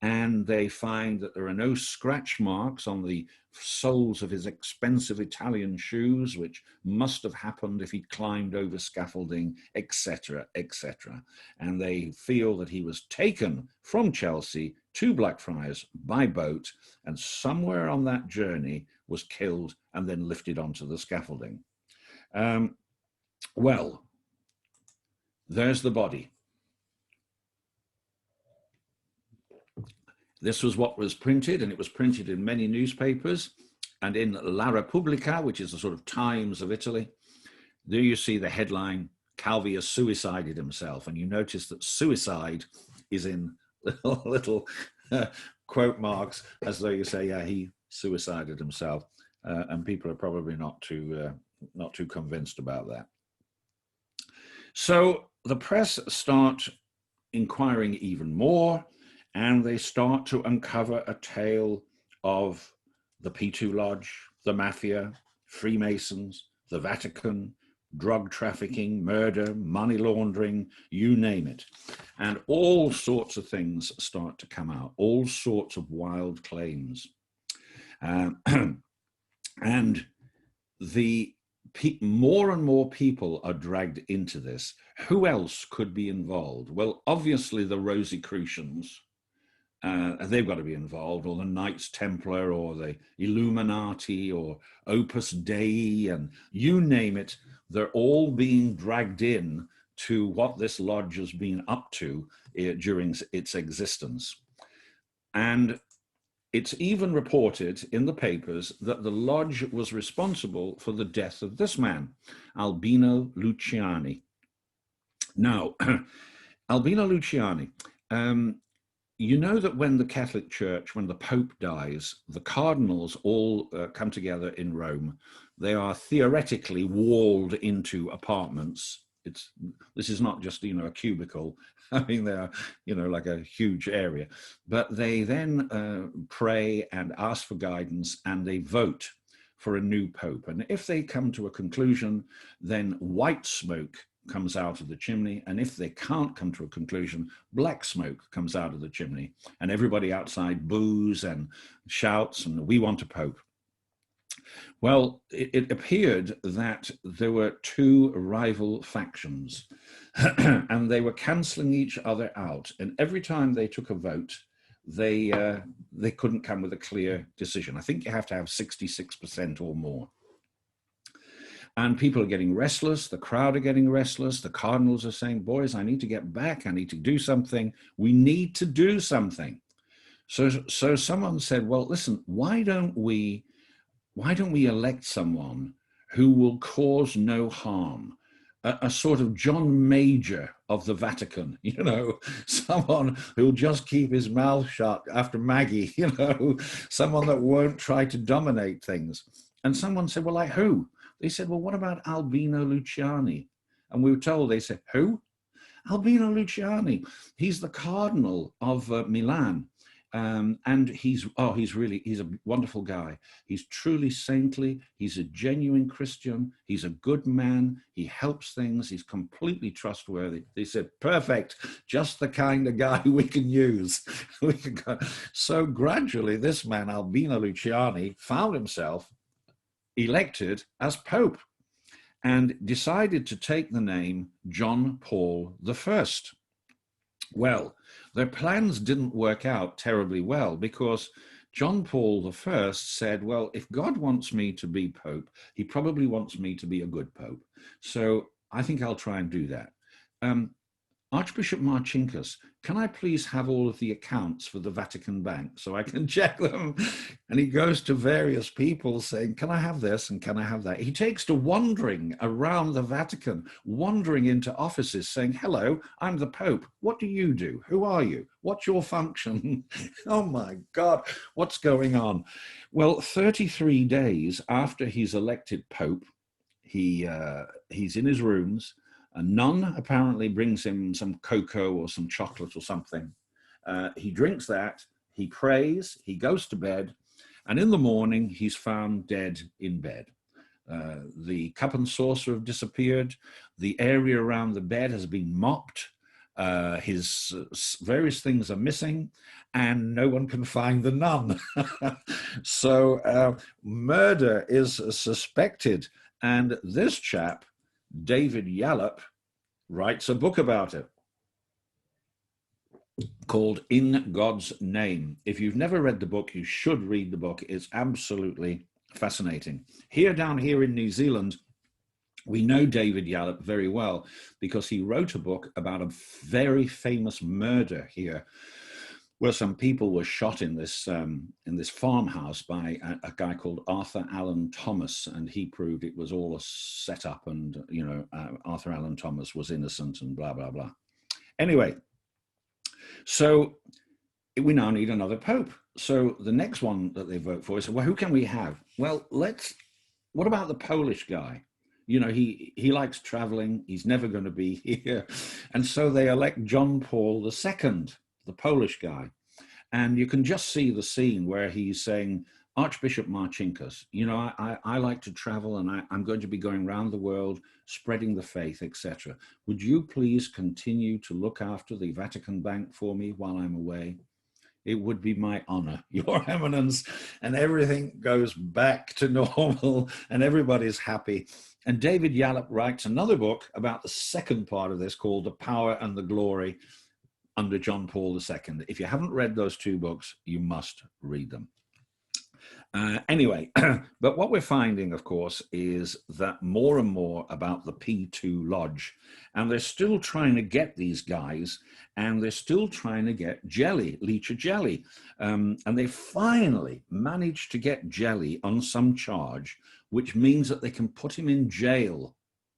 And they find that there are no scratch marks on the soles of his expensive Italian shoes, which must have happened if he climbed over scaffolding, etc., etc. And they feel that he was taken from Chelsea to Blackfriars by boat, and somewhere on that journey was killed and then lifted onto the scaffolding. Well, there's the body. This was what was printed, and it was printed in many newspapers and in La Repubblica, which is the sort of Times of Italy. There you see the headline, Calvi has suicided himself. And you notice that suicide is in little quote marks, as though you say, yeah, he suicided himself. And people are probably not too convinced about that. So the press start inquiring even more, and they start to uncover a tale of the P2 Lodge, the mafia, Freemasons, the Vatican, drug trafficking, murder, money laundering, you name it. And all sorts of things start to come out, all sorts of wild claims. And more and more people are dragged into this. Who else could be involved? Well, obviously the Rosicrucians, they've got to be involved, or the Knights Templar, or the Illuminati, or Opus Dei, and you name it, they're all being dragged in to what this lodge has been up to during its existence. And it's even reported in the papers that the lodge was responsible for the death of this man, Albino Luciani. Now, Albino Luciani, you know that when the Catholic Church, when the Pope dies, the cardinals all come together in Rome. They are theoretically walled into apartments. This is not just, a cubicle. I mean, they are, like a huge area. But they then pray and ask for guidance, and they vote for a new pope. And if they come to a conclusion, then white smoke comes out of the chimney. And if they can't come to a conclusion, black smoke comes out of the chimney. And everybody outside boos and shouts, and we want a pope. Well, it appeared that there were two rival factions and they were cancelling each other out. And every time they took a vote, they couldn't come with a clear decision. I think you have to have 66% or more. And people are getting restless. The crowd are getting restless. The cardinals are saying, boys, I need to get back. I need to do something. We need to do something. So someone said, well, listen, why don't we elect someone who will cause no harm? A sort of John Major of the Vatican, someone who'll just keep his mouth shut after Maggie, someone that won't try to dominate things. And someone said, well, like who? They said, well, what about Albino Luciani? And we were told, they said, who? Albino Luciani. He's the Cardinal of Milan. And he's a wonderful guy. He's truly saintly. He's a genuine Christian. He's a good man. He helps things. He's completely trustworthy. They said, perfect, just the kind of guy we can use. So gradually, this man, Albino Luciani, found himself elected as Pope and decided to take the name John Paul I. Well, their plans didn't work out terribly well because John Paul I said, well, if God wants me to be Pope, he probably wants me to be a good Pope. So I think I'll try and do that. Archbishop Marcinkus, can I please have all of the accounts for the Vatican Bank so I can check them? And he goes to various people saying, can I have this and can I have that? He takes to wandering around the Vatican, wandering into offices saying, hello, I'm the Pope. What do you do? Who are you? What's your function? Oh my God, what's going on? Well, 33 days after he's elected Pope, he's in his rooms. A nun apparently brings him some cocoa or some chocolate or something. He drinks that, he prays, he goes to bed, and in the morning he's found dead in bed. The cup and saucer have disappeared. The area around the bed has been mopped. His various things are missing, and no one can find the nun. So murder is suspected, and this chap, David Yallop, writes a book about it called In God's Name. If you've never read the book, you should read the book. It's absolutely fascinating. Down here in New Zealand, we know David Yallop very well because he wrote a book about a very famous murder here where some people were shot in this farmhouse by a guy called Arthur Allen Thomas, and he proved it was all a setup, and Arthur Allen Thomas was innocent and blah blah blah. Anyway, so we now need another pope. So the next one that they vote for is, well, who can we have? Well, what about the Polish guy? He likes traveling. He's never going to be here, and so they elect John Paul II. The Polish guy. And you can just see the scene where he's saying, Archbishop Marcinkus, I like to travel and I'm going to be going around the world, spreading the faith, etc. Would you please continue to look after the Vatican Bank for me while I'm away? It would be my honor, Your Eminence. And everything goes back to normal and everybody's happy. And David Yallop writes another book about the second part of this called The Power and the Glory under John Paul II. If you haven't read those two books, you must read them. Anyway, but what we're finding, of course, is that more and more about the P2 Lodge, and they're still trying to get these guys, and they're still trying to get Gelli, Licio Gelli, and they finally managed to get Gelli on some charge, which means that they can put him in jail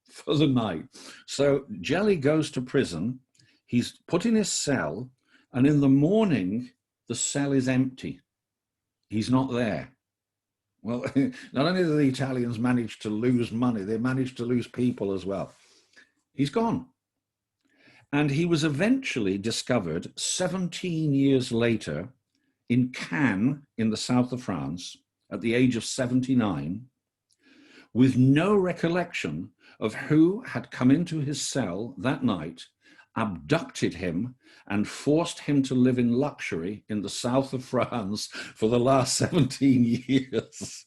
for the night. So Gelli goes to prison. He's put in his cell, and in the morning, the cell is empty. He's not there. Well, not only do the Italians manage to lose money, they managed to lose people as well. He's gone. And he was eventually discovered 17 years later in Cannes in the south of France at the age of 79, with no recollection of who had come into his cell that night, abducted him and forced him to live in luxury in the south of France for the last 17 years.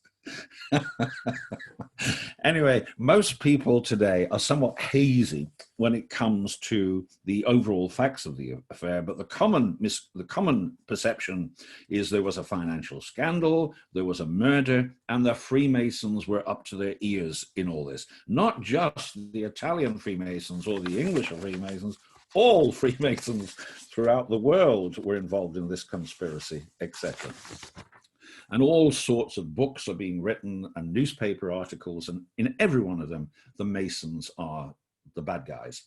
Anyway, most people today are somewhat hazy when it comes to the overall facts of the affair, but the common perception is there was a financial scandal, there was a murder, and the Freemasons were up to their ears in all this. Not just the Italian Freemasons or the English Freemasons, all Freemasons throughout the world were involved in this conspiracy, etc. And all sorts of books are being written and newspaper articles, and in every one of them, the Masons are the bad guys.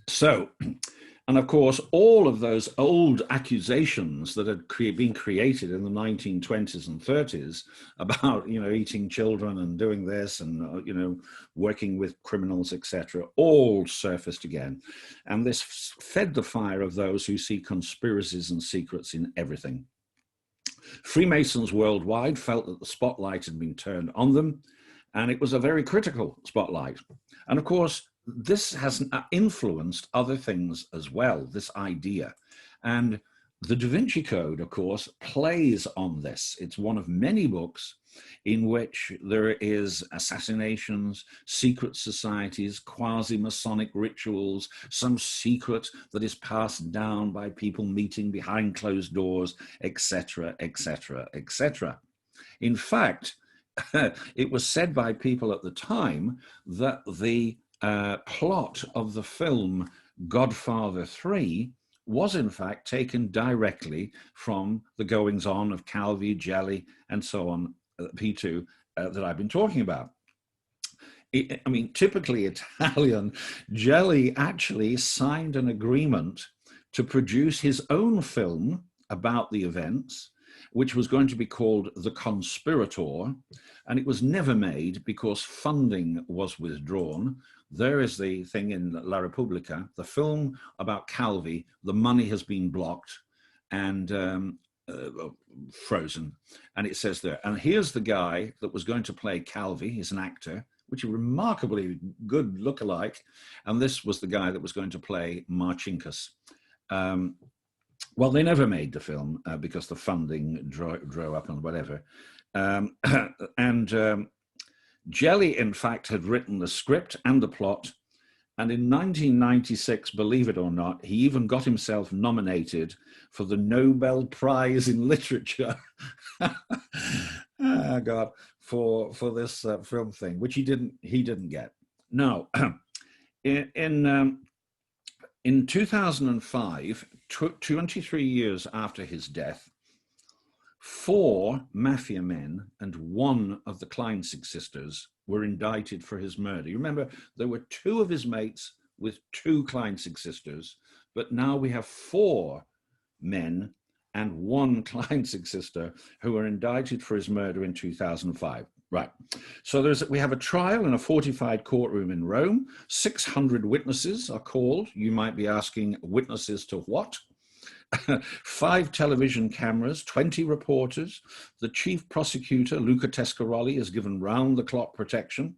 So And of course, all of those old accusations that had been created in the 1920s and 30s about, eating children and doing this and, working with criminals, etc., all surfaced again. And this fed the fire of those who see conspiracies and secrets in everything. Freemasons worldwide felt that the spotlight had been turned on them, and it was a very critical spotlight. And of course, this has influenced other things as well, this idea. And the Da Vinci Code, of course, plays on this. It's one of many books in which there is assassinations, secret societies, quasi-Masonic rituals, some secret that is passed down by people meeting behind closed doors, etc., etc., etc. In fact, it was said by people at the time that the plot of the film Godfather 3 was in fact taken directly from the goings-on of Calvi, Gelli, and so on, P2, that I've been talking about. Typically Italian, Gelli actually signed an agreement to produce his own film about the events, which was going to be called The Conspirator, and it was never made because funding was withdrawn. There is the thing in La Repubblica, the film about Calvi, the money has been blocked and frozen. And it says there, and here's the guy that was going to play Calvi, he's an actor, which is a remarkably good lookalike. And this was the guy that was going to play Marcinkus. Well, they never made the film because the funding drew up and whatever. Gelli, in fact, had written the script and the plot. And in 1996, believe it or not, he even got himself nominated for the Nobel Prize in Literature. Oh, God, for this film thing, which he didn't get. No, in 2005, 23 years after his death, 4 mafia men and 1 of the Kleinzig sisters were indicted for his murder. You remember, there were 2 of his mates with 2 Kleinzig sisters, but now we have 4 men and 1 Kleinzig sister who were indicted for his murder in 2005. Right. So we have a trial in a fortified courtroom in Rome. 600 witnesses are called. You might be asking, witnesses to what? 5 television cameras, 20 reporters. The chief prosecutor, Luca Tescaroli, is given round-the-clock protection.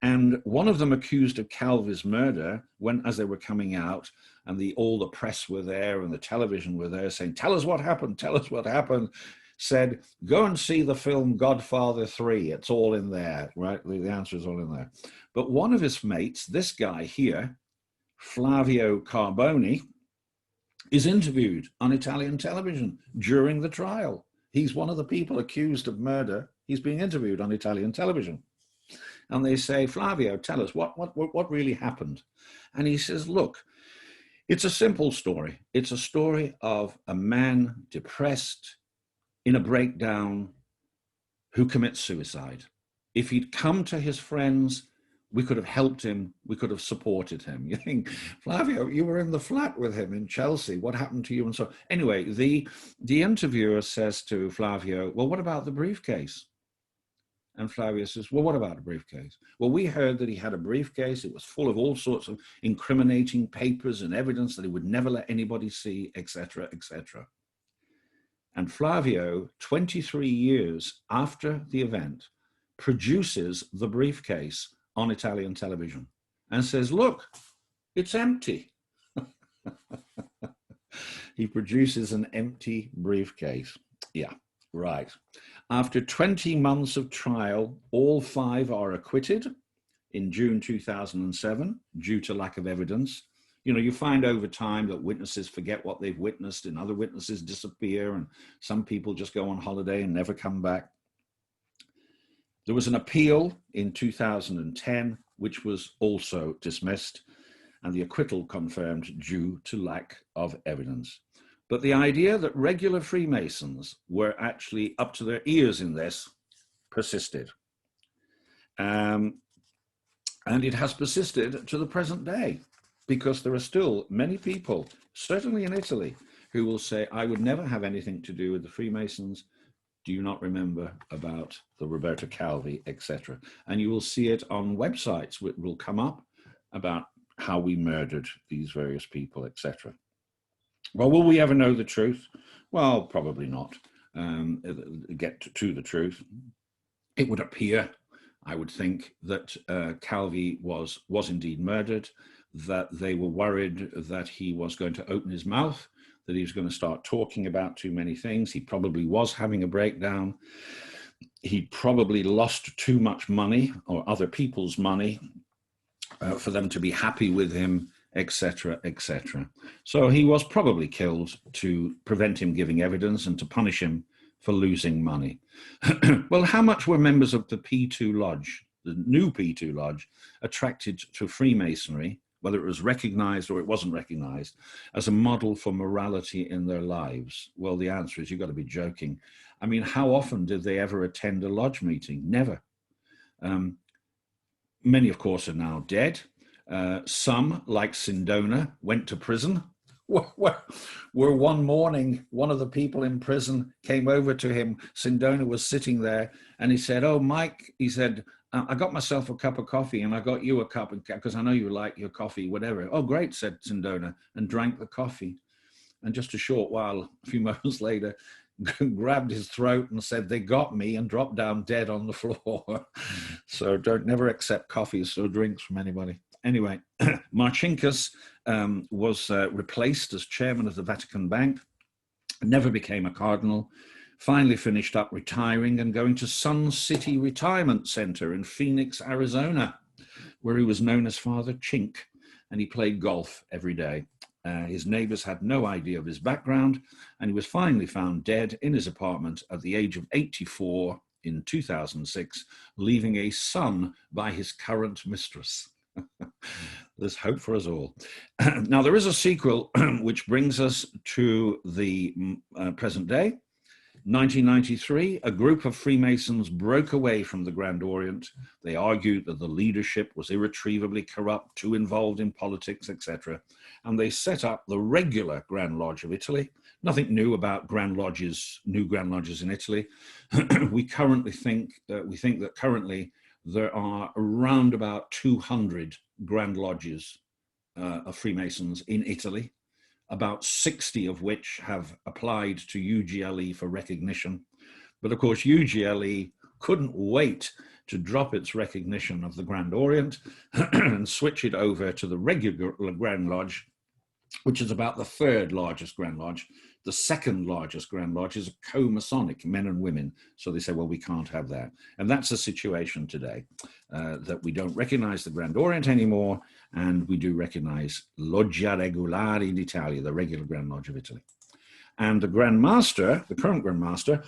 And one of them accused of Calvi's murder, as they were coming out, and all the press were there and the television were there saying, tell us what happened, tell us what happened, said, go and see the film Godfather 3. It's all in there, right? The answer is all in there. But one of his mates, this guy here, Flavio Carboni, is interviewed on Italian television during the trial. He's one of the people accused of murder. He's being interviewed on Italian television. And they say, Flavio, tell us what really happened. And he says, look, it's a simple story. It's a story of a man depressed, in a breakdown, who commits suicide. If he'd come to his friends, we could have helped him, we could have supported him. You think, Flavio, you were in the flat with him in Chelsea, what happened to you? And so, anyway, the interviewer says to Flavio, well, what about the briefcase? And Flavio says, well, what about the briefcase? Well, we heard that he had a briefcase. It was full of all sorts of incriminating papers and evidence that he would never let anybody see, etc., etc. And Flavio, 23 years after the event, produces the briefcase on Italian television and says, look, it's empty. He produces an empty briefcase. Yeah, right. After 20 months of trial, all 5 are acquitted in June 2007 due to lack of evidence. You know, you find over time that witnesses forget what they've witnessed and other witnesses disappear, and some people just go on holiday and never come back. There was an appeal in 2010, which was also dismissed, and the acquittal confirmed due to lack of evidence. But the idea that regular Freemasons were actually up to their ears in this persisted. And it has persisted to the present day. because there are still many people, certainly in Italy, who will say, I would never have anything to do with the Freemasons. Do you not remember about the Roberto Calvi, etc.? And you will see it on websites which will come up about how we murdered these various people, etc. Well, will we ever know the truth? Well, probably not. Get to the truth. It would appear, I would think, that Calvi was indeed murdered, that they were worried that he was going to open his mouth, that he was going to start talking about too many things. He probably was having a breakdown. He probably lost too much money, or other people's money, for them to be happy with him, etc., etc. So he was probably killed to prevent him giving evidence and to punish him for losing money. Well, how much were members of the P2 Lodge, the new P2 Lodge, attracted to Freemasonry, whether it was recognized or it wasn't recognized, as a model for morality in their lives? Well, the answer is, you've got to be joking. I mean, how often did they ever attend a lodge meeting? Never. Many, of course, are now dead. Some, like Sindona, went to prison. Where one morning, one of the people in prison came over to him. Sindona was sitting there, and he said, oh, Mike, he said, I got myself a cup of coffee, and I got you a cup, because I know you like your coffee, whatever. Oh, great, said Sindona, and drank the coffee. And just a short while, a few moments later, grabbed his throat and said, they got me, and dropped down dead on the floor. So never accept coffees or drinks from anybody. Anyway, Marcinkus was replaced as chairman of the Vatican Bank, never became a cardinal, finally finished up retiring and going to Sun City Retirement Center in Phoenix, Arizona, where he was known as Father Chink, and he played golf every day. His neighbors had no idea of his background, and he was finally found dead in his apartment at the age of 84 in 2006, leaving a son by his current mistress. There's hope for us all. Now, there is a sequel which brings us to the present day. 1993, a group of Freemasons broke away from the Grand Orient. They argued that the leadership was irretrievably corrupt, too involved in politics, etc. And they set up the regular Grand Lodge of Italy. Nothing new about Grand Lodges, new Grand Lodges in Italy. We think that currently there are around about 200 Grand Lodges of Freemasons in Italy, about 60 of which have applied to UGLE for recognition. But of course, UGLE couldn't wait to drop its recognition of the Grand Orient and switch it over to the regular Grand Lodge, which is about the third largest Grand Lodge. The second largest Grand Lodge is a co-Masonic, men and women. So they say, well, we can't have that. And that's the situation today, that we don't recognize the Grand Orient anymore, and we do recognize Loggia Regolare in Italia, the regular Grand Lodge of Italy. And the Grand Master, the current Grand Master,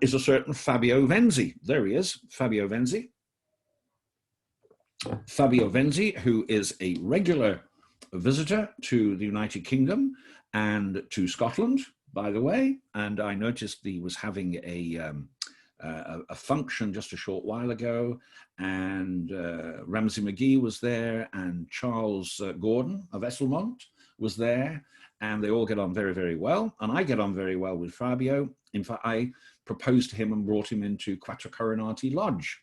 is a certain Fabio Venzi. There he is, Fabio Venzi. Fabio Venzi, who is a regular visitor to the United Kingdom and to Scotland, by the way. And I noticed he was having a function just a short while ago, and Ramsay McGee was there, and Charles Gordon of Esselmont was there, and they all get on very, very well. And I get on very well with Fabio. In fact, I proposed to him and brought him into Quattro Coronati Lodge.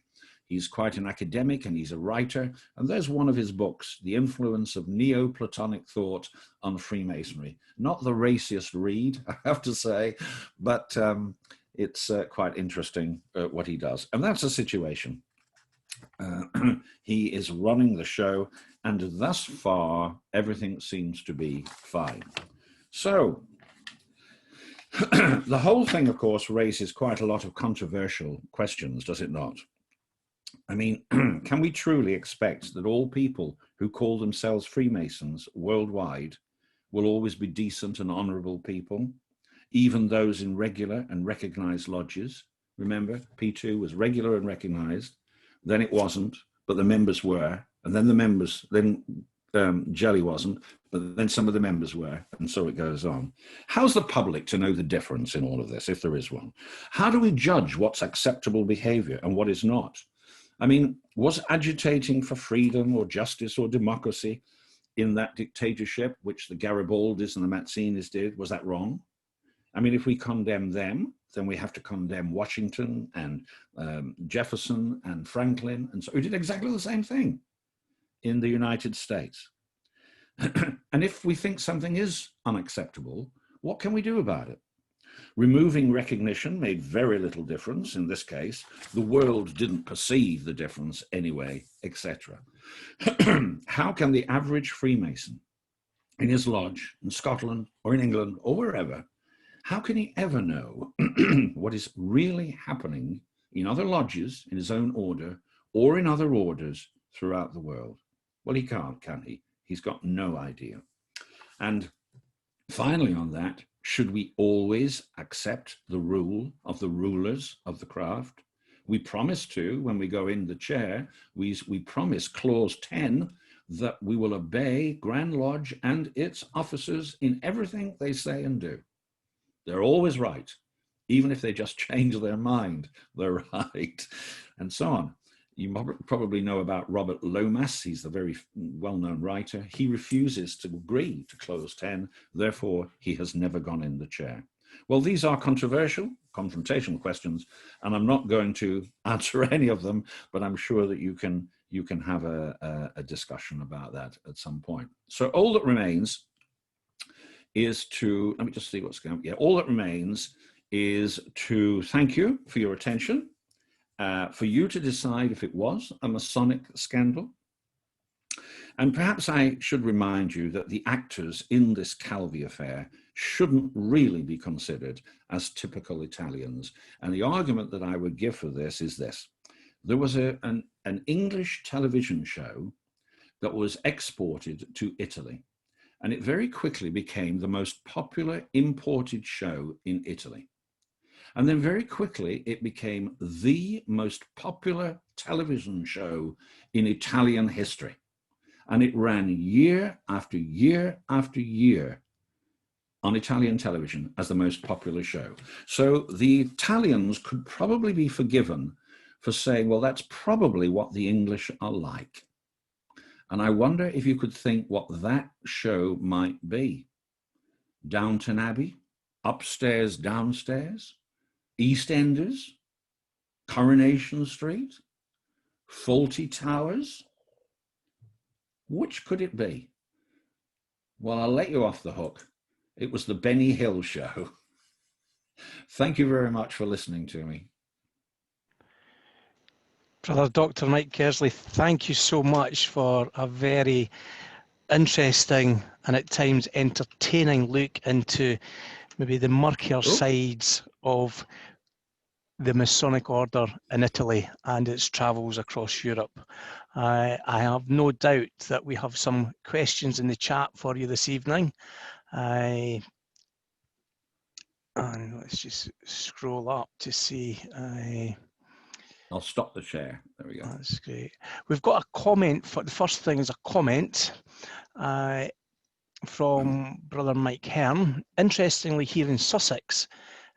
He's quite an academic, and he's a writer. And there's one of his books, The Influence of Neoplatonic Thought on Freemasonry. Not the raciest read, I have to say, but it's quite interesting what he does. And that's the situation. He is running the show, and thus far, everything seems to be fine. So, the whole thing, of course, raises quite a lot of controversial questions, does it not? I mean, can we truly expect that all people who call themselves Freemasons worldwide will always be decent and honorable people, even those in regular and recognized lodges? Remember, P2 was regular and recognized, then it wasn't, but the members were, and then Gelli wasn't, but then some of the members were, and so it goes on. How's the public to know the difference in all of this, if there is one? How do we judge what's acceptable behavior and what is not? I mean, was agitating for freedom or justice or democracy, in that dictatorship, which the Garibaldis and the Mazzinis did? Was that wrong? I mean, if we condemn them, then we have to condemn Washington and Jefferson and Franklin, and so we did exactly the same thing in the United States. And if we think something is unacceptable, what can we do about it? Removing recognition made very little difference in this case. The world didn't perceive the difference anyway, etc. How can the average Freemason in his lodge in Scotland or in England or wherever, how can he ever know what is really happening in other lodges in his own order or in other orders throughout the world? Well, he can't, can he? He's got no idea. And finally on that, should we always accept the rule of the rulers of the craft? We promise to, when we go in the chair, we promise clause 10 that we will obey Grand Lodge and its officers in everything they say and do. They're always right. Even if they just change their mind, they're right, and so on. You probably know about Robert Lomas. He's the very well-known writer. He refuses to agree to clause 10. Therefore, he has never gone in the chair. Well, these are controversial, confrontational questions, and I'm not going to answer any of them, but I'm sure that you can have a discussion about that at some point. So all that remains is to, let me just see what's going on. Yeah, all that remains is to thank you for your attention, for you to decide if it was a Masonic scandal. And perhaps I should remind you that the actors in this Calvi affair shouldn't really be considered as typical Italians. And the argument that I would give for this is this. There was an English television show that was exported to Italy, and it very quickly became the most popular imported show in Italy. And then very quickly, it became the most popular television show in Italian history. And it ran year after year after year on Italian television as the most popular show. So the Italians could probably be forgiven for saying, well, that's probably what the English are like. And I wonder if you could think what that show might be. Downton Abbey, Upstairs, Downstairs, EastEnders, Coronation Street, Fawlty Towers. Which could it be? Well, I'll let you off the hook. It was the Benny Hill Show. Thank you very much for listening to me. Brother Dr. Mike Kearsley, thank you so much for a very interesting and at times entertaining look into maybe the murkier sides of the Masonic order in Italy and its travels across Europe. I have no doubt that we have some questions in the chat for you this evening. And let's just scroll up to see. I'll stop the share. There we go. That's great. We've got a comment. For the first thing is a comment from Brother Mike Hearn. Interestingly, here in Sussex,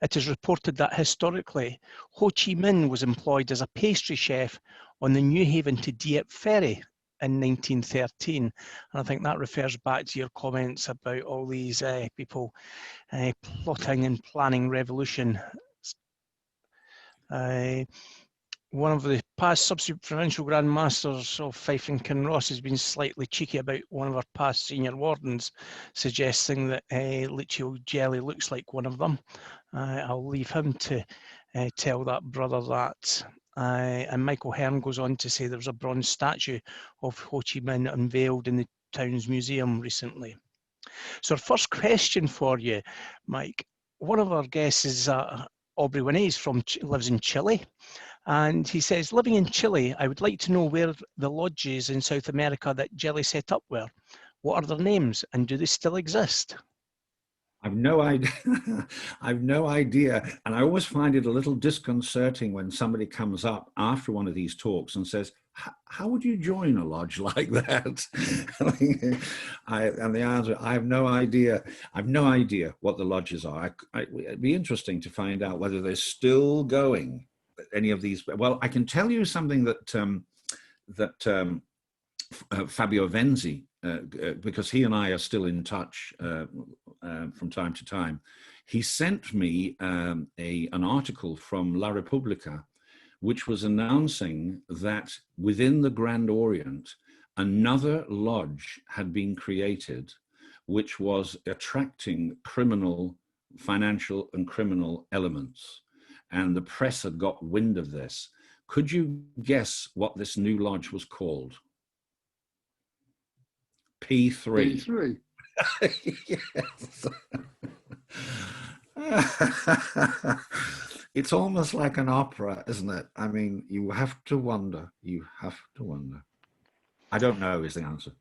it is reported that historically, Ho Chi Minh was employed as a pastry chef on the Newhaven to Dieppe ferry in 1913. And I think that refers back to your comments about all these people plotting and planning revolution. One of the past subsequential Grand Masters of Fife and Kinross has been slightly cheeky about one of our past senior wardens, suggesting that Licio Gelli looks like one of them. I'll leave him to tell that brother that. And Michael Hearn goes on to say there was a bronze statue of Ho Chi Minh unveiled in the town's museum recently. So our first question for you, Mike. One of our guests is Aubrey Winnies lives in Chile. And he says, living in Chile, I would like to know where the lodges in South America that Gelli set up were. What are their names and do they still exist? I've no idea. I've no idea. And I always find it a little disconcerting when somebody comes up after one of these talks and says, how would you join a lodge like that? And the answer, I have no idea. I have no idea what the lodges are. It'd be interesting to find out whether they're still going. Any of these? Well, I can tell you something that Fabio Venzi because he and I are still in touch from time to time, he sent me an article from La Repubblica, which was announcing that within the Grand Orient, another lodge had been created, which was attracting financial and criminal elements. And the press had got wind of this. Could you guess what this new lodge was called? P3. Yes. It's almost like an opera, isn't it? I mean, you have to wonder. You have to wonder. I don't know is the answer.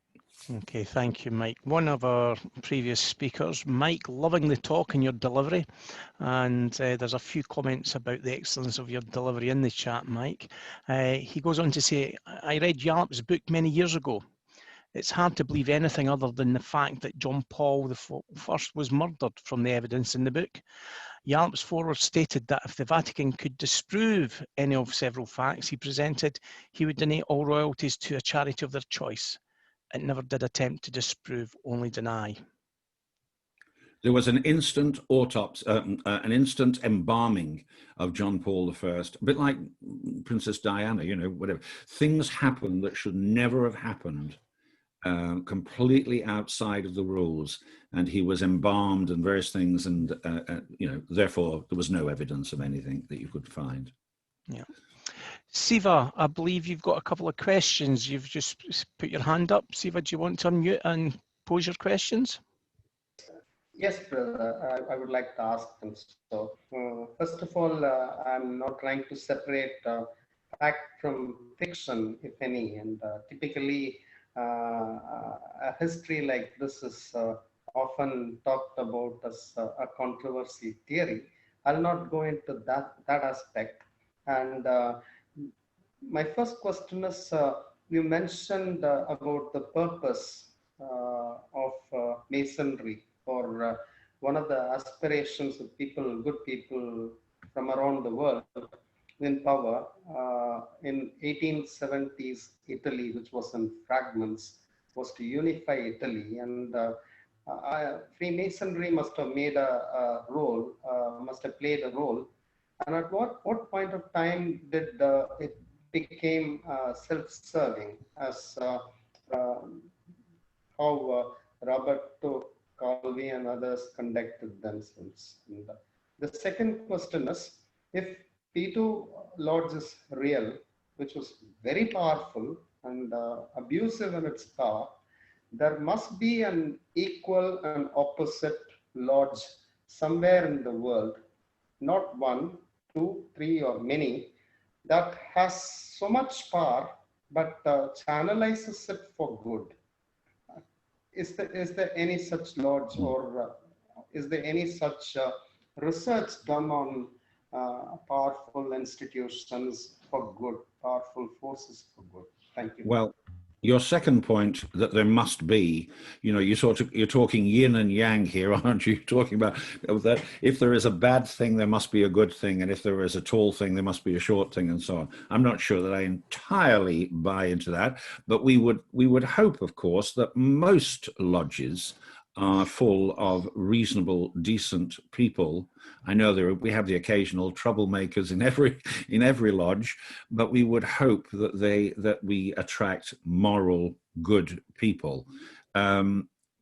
Okay, thank you, Mike. One of our previous speakers, Mike, loving the talk and your delivery. And there's a few comments about the excellence of your delivery in the chat, Mike. He goes on to say, I read Yallop's book many years ago. It's hard to believe anything other than the fact that John Paul I was murdered from the evidence in the book. Yallop's forward stated that if the Vatican could disprove any of several facts he presented, he would donate all royalties to a charity of their choice. It never did attempt to disprove, only deny. There was an instant autopsy, an instant embalming of John Paul I, a bit like Princess Diana, you know, whatever. Things happened that should never have happened, completely outside of the rules, and he was embalmed and various things, and you know, therefore there was no evidence of anything that you could find. Yeah. Siva, I believe you've got a couple of questions. You've just put your hand up. Siva, do you want to unmute and pose your questions? Yes, brother. I would like to ask them. So, first of all, I'm not trying to separate fact from fiction, if any, and typically a history like this is often talked about as a controversy theory. I'll not go into that aspect. And my first question is, you mentioned about the purpose of Masonry, or one of the aspirations of people, good people from around the world in power. In 1870s Italy, which was in fragments, was to unify Italy, and Freemasonry must have made a role, must have played a role. And at what point of time did it became self-serving, as how Roberto, Calvi and others conducted themselves? And the second question is, if P2 Lodge is real, which was very powerful and abusive in its power, there must be an equal and opposite lodge somewhere in the world, not one, two, three, or many, that has so much power but channelizes it for good. Is there any such lodge, or is there any such research done on powerful institutions for good, powerful forces for good? Thank you. Well, your second point, that there must be, you know, you're talking yin and yang here, aren't you? Talking about that if there is a bad thing, there must be a good thing, and if there is a tall thing, there must be a short thing, and so on. I'm not sure that I entirely buy into that, but we would hope, of course, that most lodges are full of reasonable, decent people. I know we have the occasional troublemakers in every lodge, but we would hope that we attract moral, good people.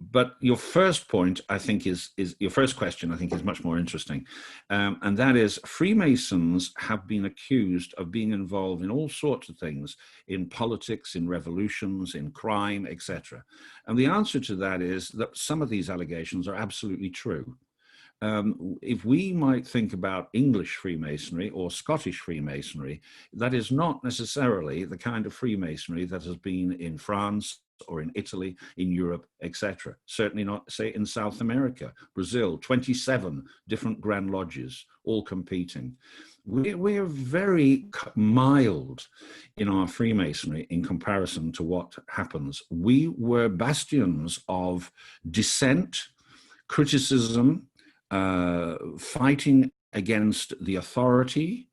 But your first point, I think, is your first question, I think, is much more interesting. And that is, Freemasons have been accused of being involved in all sorts of things, in politics, in revolutions, in crime, etc. And the answer to that is that some of these allegations are absolutely true. If we might think about English Freemasonry or Scottish Freemasonry, that is not necessarily the kind of Freemasonry that has been in France or in Italy, in Europe, etc. Certainly not, say, in South America, Brazil, 27 different Grand Lodges, all competing. We're very mild in our Freemasonry in comparison to what happens. We were bastions of dissent, criticism, fighting against the authority,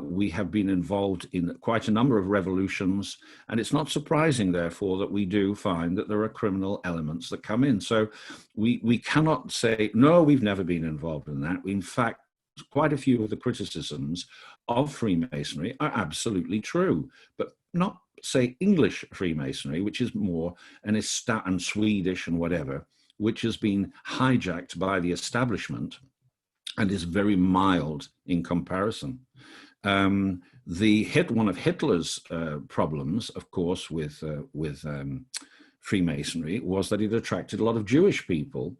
We have been involved in quite a number of revolutions, and it's not surprising, therefore, that we do find that there are criminal elements that come in. So we cannot say, no, we've never been involved in that. In fact, quite a few of the criticisms of Freemasonry are absolutely true, but not, say, English Freemasonry, which is more and Swedish and whatever, which has been hijacked by the establishment and is very mild in comparison. One of Hitler's problems, of course, with Freemasonry was that it attracted a lot of Jewish people,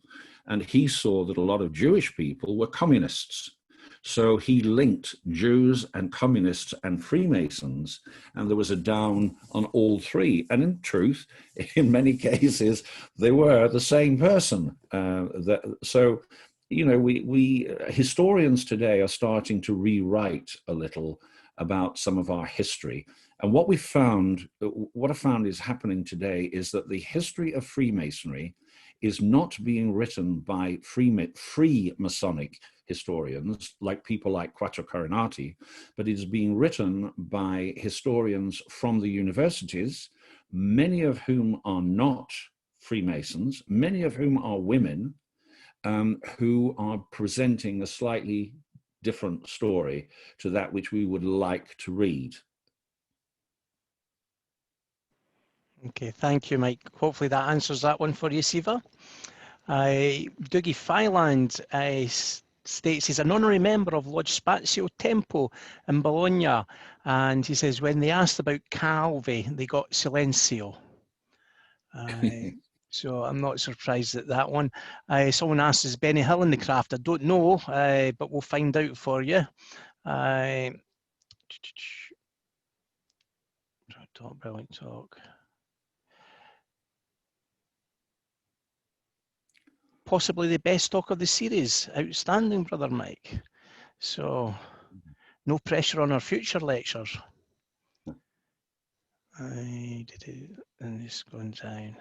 and he saw that a lot of Jewish people were communists. So he linked Jews and communists and Freemasons, and there was a down on all three. And in truth, in many cases, they were the same person. So, you know, we historians today are starting to rewrite a little about some of our history. And what I found is happening today is that the history of Freemasonry is not being written by free Masonic historians, like people like Quattro Coronati, but it is being written by historians from the universities, many of whom are not Freemasons, many of whom are women, who are presenting a slightly different story to that which we would like to read. Okay, thank you, Mike. Hopefully that answers that one for you, Siva. Dougie Fyland states he's an honorary member of Lodge Spazio Tempo in Bologna, and he says when they asked about Calvi, they got Silencio. So I'm not surprised at that one. Someone asked, is Benny Hill in the craft? I don't know, but we'll find out for you. Brilliant talk. Possibly the best talk of the series. Outstanding, Brother Mike. So no pressure on our future lectures. And this going down.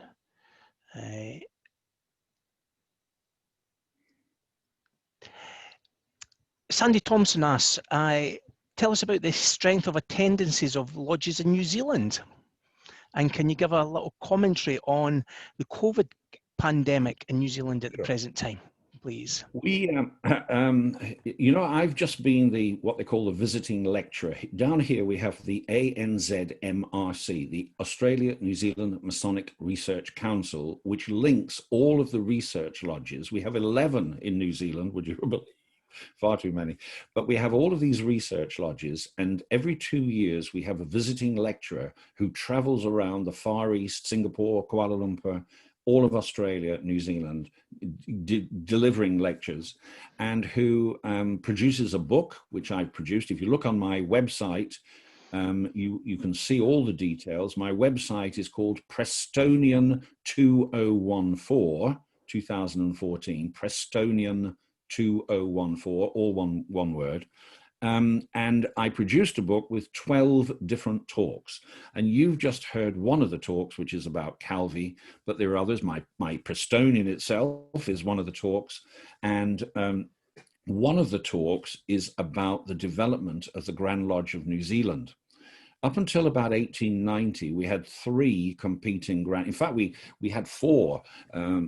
Sandy Thompson asks, tell us about the strength of attendances of lodges in New Zealand. And can you give a little commentary on the COVID pandemic in New Zealand at the present time, please? We, you know, I've just been what they call the visiting lecturer. Down here we have the ANZMRC, the Australia New Zealand Masonic Research Council, which links all of the research lodges. We have 11 in New Zealand, would you believe? Far too many. But we have all of these research lodges, and every 2 years we have a visiting lecturer who travels around the Far East, Singapore, Kuala Lumpur, all of Australia, New Zealand, delivering lectures, and who produces a book, which I've produced. If you look on my website, you can see all the details. My website is called Prestonian 2014, 2014, Prestonian 2014, all one word. And I produced a book with 12 different talks. And you've just heard one of the talks, which is about Calvi, but there are others. My Prestonian itself is one of the talks. And one of the talks is about the development of the Grand Lodge of New Zealand. Up until about 1890, we had 3 competing in fact, we had 4.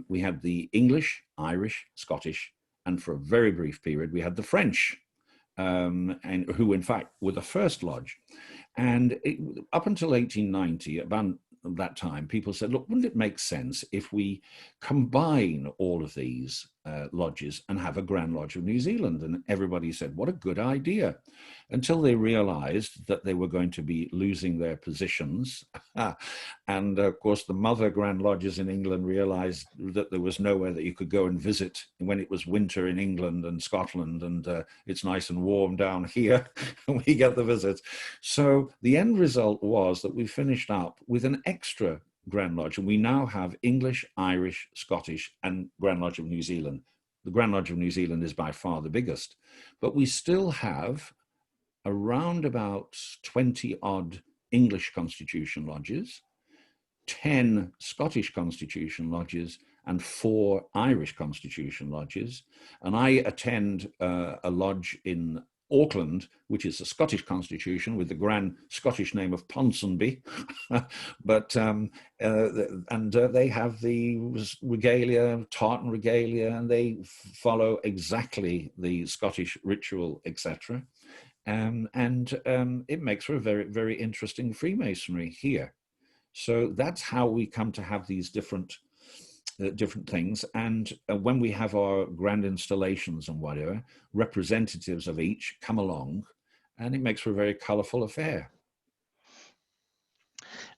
We had the English, Irish, Scottish, and for a very brief period, we had the French, and who in fact were the first lodge. And up until 1890, about that time, people said, look, wouldn't it make sense if we combine all of these lodges and have a Grand Lodge of New Zealand? And everybody said, what a good idea, until they realized that they were going to be losing their positions. And of course, the mother Grand Lodges in England realized that there was nowhere that you could go and visit when it was winter in England and Scotland, and it's nice and warm down here, and we get the visits. So the end result was that we finished up with an extra Grand Lodge, and we now have English, Irish, Scottish, and Grand Lodge of New Zealand. The Grand Lodge of New Zealand is by far the biggest, but we still have around about 20 odd English Constitution lodges, 10 Scottish Constitution lodges, and 4 Irish Constitution lodges. And I attend a lodge in Auckland, which is a Scottish constitution with the grand Scottish name of Ponsonby, but they have the regalia, tartan regalia, and they follow exactly the Scottish ritual, etc. It makes for a very, very interesting Freemasonry here. So that's how we come to have these different things. And when we have our grand installations and whatever, representatives of each come along, and it makes for a very colourful affair.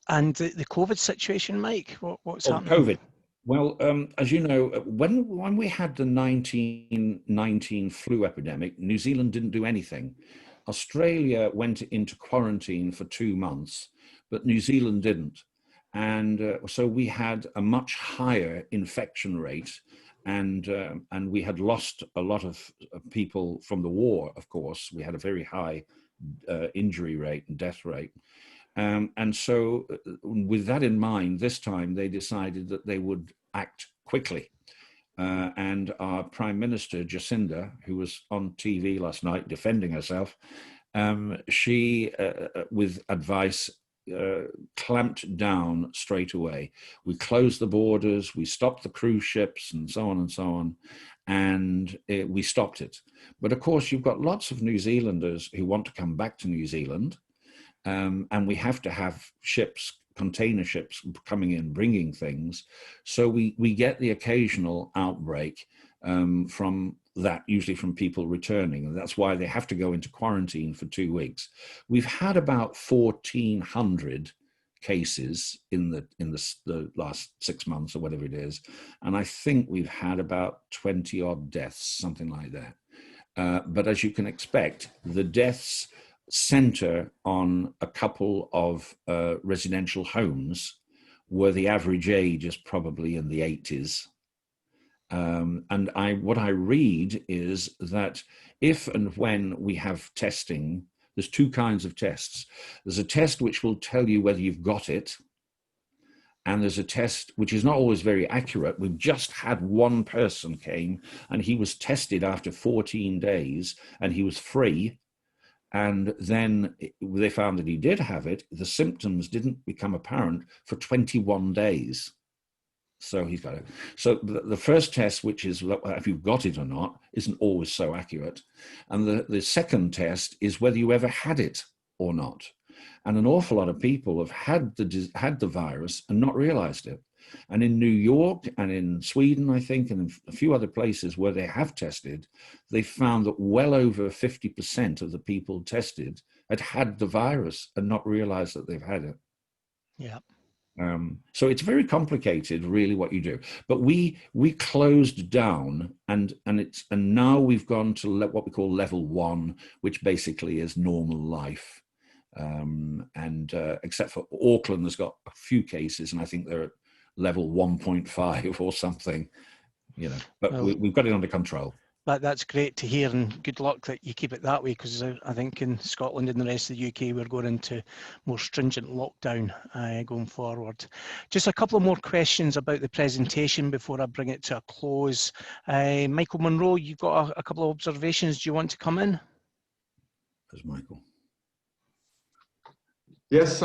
And the COVID situation, Mike, what's happening? COVID. Well, as you know, when we had the 1919 flu epidemic, New Zealand didn't do anything. Australia went into quarantine for 2 months, but New Zealand didn't. And so we had a much higher infection rate, and we had lost a lot of people from the war, of course. We had a very high injury rate and death rate. And so with that in mind, this time they decided that they would act quickly. And our Prime Minister, Jacinda, who was on TV last night defending herself, she, with advice, clamped down straight away. We closed the borders, we stopped the cruise ships and so on, and we stopped it. But of course, you've got lots of New Zealanders who want to come back to New Zealand, and we have to have ships, container ships coming in, bringing things. So we get the occasional outbreak from that, usually from people returning, and that's why they have to go into quarantine for 2 weeks. We've had about 1,400 cases in the last 6 months or whatever it is, and I think we've had about 20 odd deaths, something like that. But as you can expect, the deaths center on a couple of residential homes where the average age is probably in the 80s. And what I read is that if and when we have testing, there's two kinds of tests. There's a test which will tell you whether you've got it, and there's a test which is not always very accurate. We've just had one person came, and he was tested after 14 days, and he was free. And then they found that he did have it. The symptoms didn't become apparent for 21 days. So he's got it. So the first test, which is if you've got it or not, isn't always so accurate. And the second test is whether you ever had it or not. And an awful lot of people have had the virus and not realized it. And in New York and in Sweden, I think, and in a few other places where they have tested, they found that well over 50% of the people tested had the virus and not realized that they've had it. Yeah. So it's very complicated, really, what you do. But we closed down, and now we've gone to what we call level 1, which basically is normal life. Except for Auckland, has got a few cases, and I think they're at level 1.5 or something, But well, we've got it under control. That's great to hear, and good luck that you keep it that way, because I think in Scotland and the rest of the UK we're going into more stringent lockdown going forward. Just a couple of more questions about the presentation before I bring it to a close. Michael Monroe, you've got a couple of observations. Do you want to come in? There's Michael. Yes,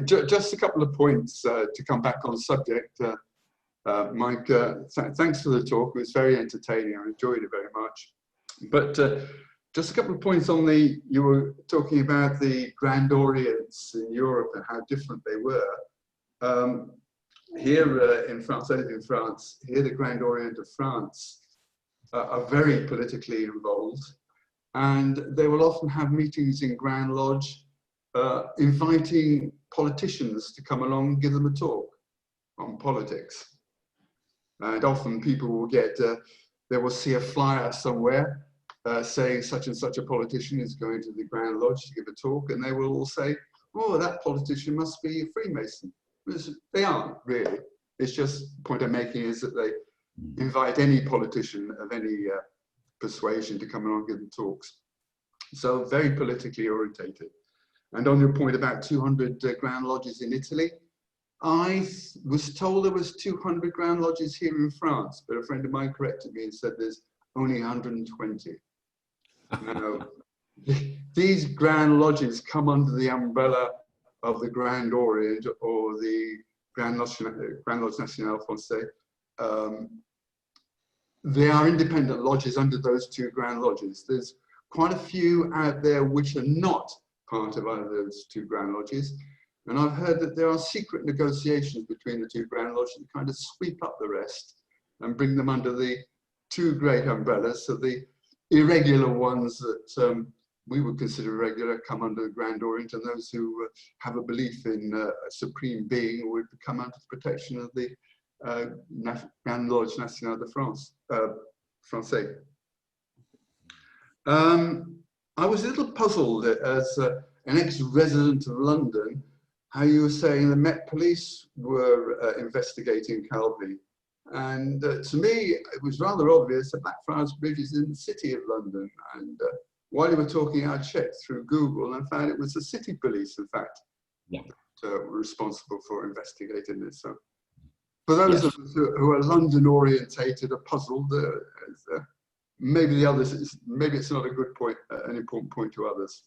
just a couple of points to come back on the subject. Mike, thanks for the talk. It was very entertaining. I enjoyed it very much. But just a couple of points on you were talking about the Grand Orients in Europe and how different they were. Here in France, here the Grand Orient of France are very politically involved, and they will often have meetings in Grand Lodge inviting politicians to come along and give them a talk on politics. And often people will they will see a flyer somewhere saying such and such a politician is going to the Grand Lodge to give a talk, and they will all say, oh, that politician must be a Freemason. They aren't really. It's just the point I'm making is that they invite any politician of any persuasion to come along and give them talks. So very politically orientated. And on your point about 200 Grand Lodges in Italy, I was told there was 200 Grand Lodges here in France, but a friend of mine corrected me and said there's only 120. Now, these Grand Lodges come under the umbrella of the Grand Orient or the Grand Lodge National Français. They are independent lodges under those two Grand Lodges. There's quite a few out there which are not part of either of those two Grand Lodges. And I've heard that there are secret negotiations between the two Grand Lodges to kind of sweep up the rest and bring them under the two great umbrellas. So the irregular ones that we would consider irregular come under the Grand Orient, and those who have a belief in a supreme being would come under the protection of the Grand Lodge National de France, Français. I was a little puzzled as an ex-resident of London, how you were saying the Met Police were investigating Calvi. And to me, it was rather obvious that Blackfriars Bridge is in the city of London. And while you were talking, I checked through Google and found it was the city police, in fact, that were responsible for investigating this. So for those of us who are London orientated, are puzzled, maybe the others, maybe it's not a good point, an important point to others.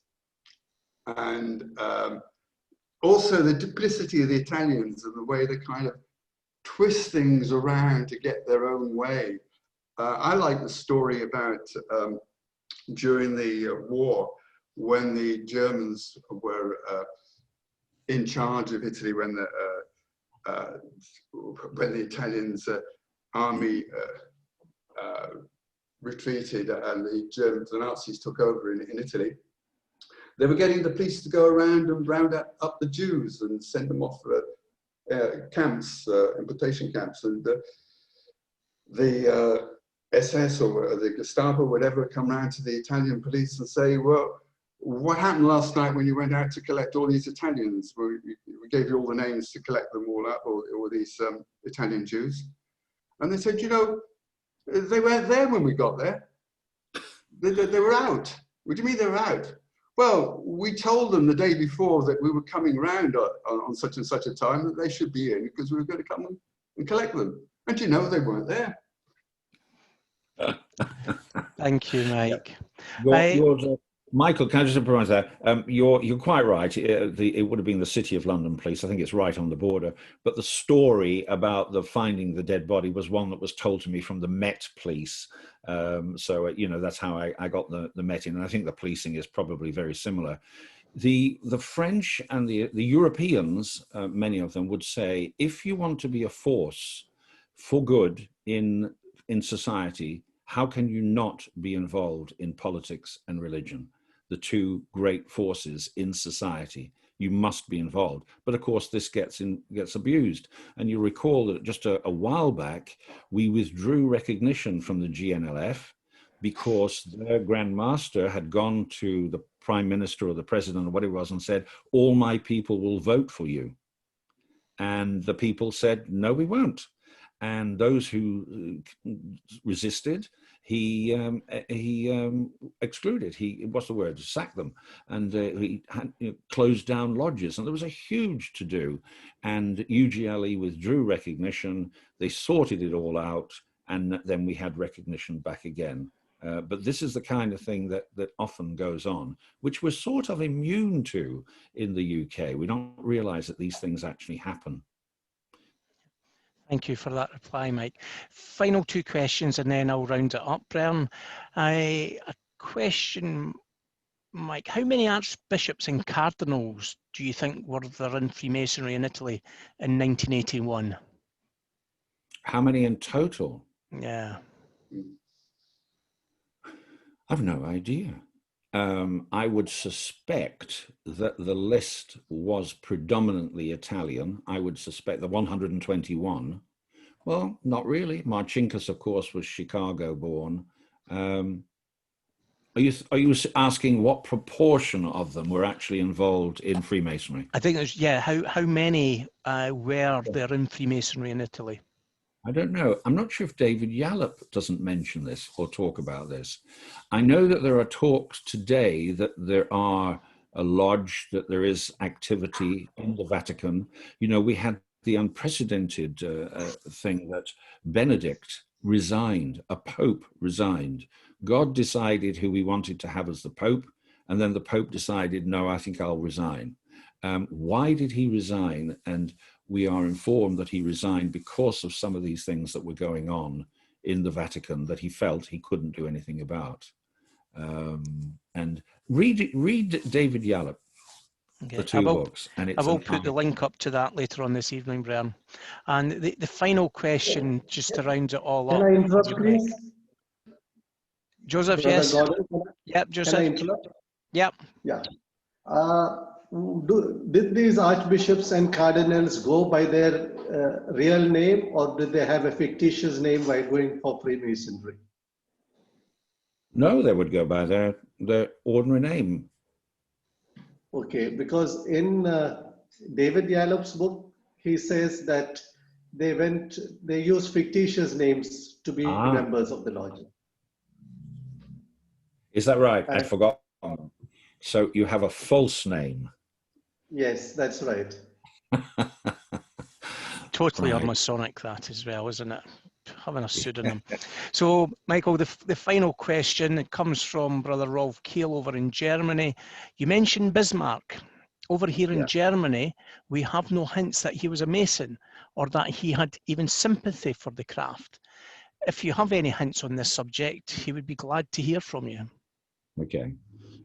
And also the duplicity of the Italians and the way they kind of twist things around to get their own way. I like the story about during the war, when the Germans were in charge of Italy, when the Italians army retreated and the Germans, the Nazis took over in Italy. They were getting the police to go around and round up the Jews and send them off camps, importation camps, and the SS or the Gestapo, whatever, come round to the Italian police and say, well, what happened last night when you went out to collect all these Italians? We gave you all the names to collect them all up, or these Italian Jews. And they said, you know, they weren't there when we got there. They were out. What do you mean they were out? Well, we told them the day before that we were coming round on such and such a time that they should be in because we were going to come and collect them. And you know, they weren't there. Thank you, Mike. Michael, can I just improvise that? You're quite right. It would have been the City of London police. I think it's right on the border. But the story about the finding the dead body was one that was told to me from the Met police. So, you know, that's how I got the Met in. And I think the policing is probably very similar. The French and the Europeans, many of them would say, if you want to be a force for good in society, how can you not be involved in politics and religion? The two great forces in society. You must be involved. But of course, this gets abused. And you recall that just a while back, we withdrew recognition from the GNLF because their Grand Master had gone to the Prime Minister or the President or whatever it was and said, all my people will vote for you. And the people said, no, we won't. And those who resisted, he excluded. What's the word? Sacked them, and he had, closed down lodges, and there was a huge to-do. And UGLE withdrew recognition. They sorted it all out, and then we had recognition back again. But this is the kind of thing that often goes on, which we're sort of immune to in the UK. We don't realise that these things actually happen. Thank you for that reply, Mike. Final two questions and then I'll round it up, Brian. A question, Mike, how many archbishops and cardinals do you think were there in Freemasonry in Italy in 1981? How many in total? Yeah. I've no idea. I would suspect that the list was predominantly Italian. I would suspect the 121. Well, not really. Marcinkus, of course, was Chicago born. Are you asking what proportion of them were actually involved in Freemasonry? I think there's, yeah, how many were there in Freemasonry in Italy? I don't know. I'm not sure if David Yallop doesn't mention this or talk about this. I know that there are talks today that there are a lodge, that there is activity in the Vatican. You know, we had the unprecedented thing that Benedict resigned, a pope resigned. God decided who he wanted to have as the pope, And then the Pope decided, no, I think I'll resign. Why did he resign? And we are informed that he resigned because of some of these things that were going on in the Vatican that he felt he couldn't do anything about. And read David Yallop, the two books. And it's I will put the link up to that later on this evening, Brian. And the final question, just to round it all up. Can I interrupt, please? Joseph, Brother yes. Gordon, Yep, Joseph. Can I interrupt? Yep. Yeah. Did these archbishops and cardinals go by their real name, or did they have a fictitious name by going for Freemasonry? No, they would go by their ordinary name. Okay, because in David Yallop's book, he says that they used fictitious names to be members of the lodge. Is that right? I forgot. So you have a false name. Yes, that's right. Totally Masonic, that as well, isn't it? Having a pseudonym. So, Michael, the final question comes from Brother Rolf Kehl over in Germany. You mentioned Bismarck. Over here in Germany, we have no hints that he was a Mason or that he had even sympathy for the craft. If you have any hints on this subject, he would be glad to hear from you. Okay.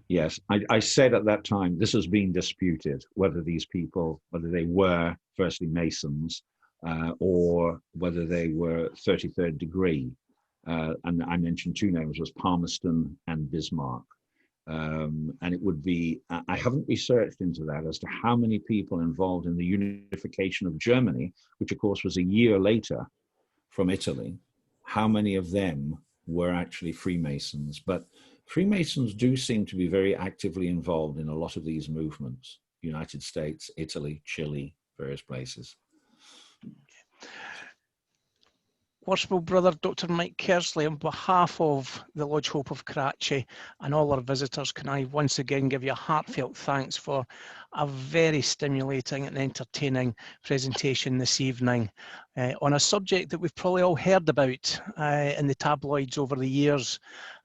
Yes, I said at that time, this has been disputed, whether these people, whether they were firstly Masons or whether they were 33rd degree. And I mentioned two names, was Palmerston and Bismarck. And it would be, I haven't researched into that as to how many people involved in the unification of Germany, which of course was a year later from Italy, how many of them were actually Freemasons. But Freemasons do seem to be very actively involved in a lot of these movements, United States, Italy, Chile, various places. Worshipful Brother Dr. Mike Kearsley, on behalf of the Lodge Hope of Karachi and all our visitors, can I once again give you a heartfelt thanks for a very stimulating and entertaining presentation this evening on a subject that we've probably all heard about in the tabloids over the years,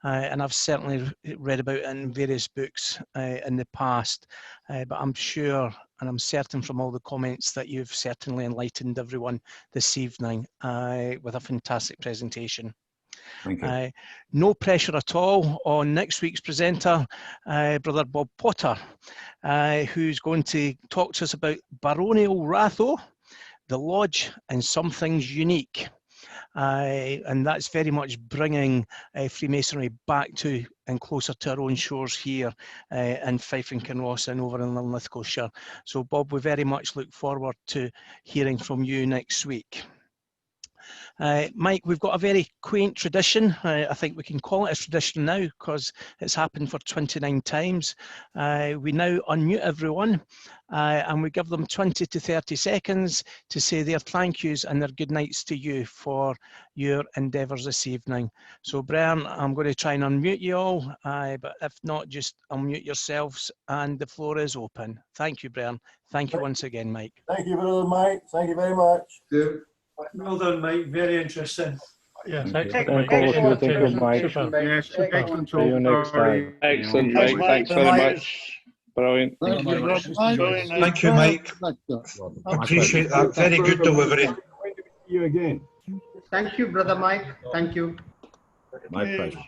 and I've certainly read about it in various books in the past, but I'm sure and I'm certain from all the comments that you've certainly enlightened everyone this evening with a fantastic presentation. Thank you. No pressure at all on next week's presenter, Brother Bob Potter, who's going to talk to us about baronial ratho, the lodge, and some things unique. And that's very much bringing Freemasonry back to and closer to our own shores here in Fife and Kinross and over in Linlithgowshire. So Bob, we very much look forward to hearing from you next week. Mike, we've got a very quaint tradition. I think we can call it a tradition now because it's happened for 29 times. We now unmute everyone and we give them 20 to 30 seconds to say their thank yous and their good nights to you for your endeavours this evening. So Brian, I'm going to try and unmute you all, but if not, just unmute yourselves and the floor is open. Thank you, Brian. Thank you once again, Mike. Thank you, Brother Mike. Thank you very much. Yeah. Well done, Mike. Very interesting. Yeah, Thank thank you, Mike. Super. Yes, excellent. See you next time. Excellent, Mike. Mike. Thanks very much. Brilliant. Thank you, Mike. Appreciate that. Very good delivery. You again. Thank you, Brother Mike. Thank you. My pleasure.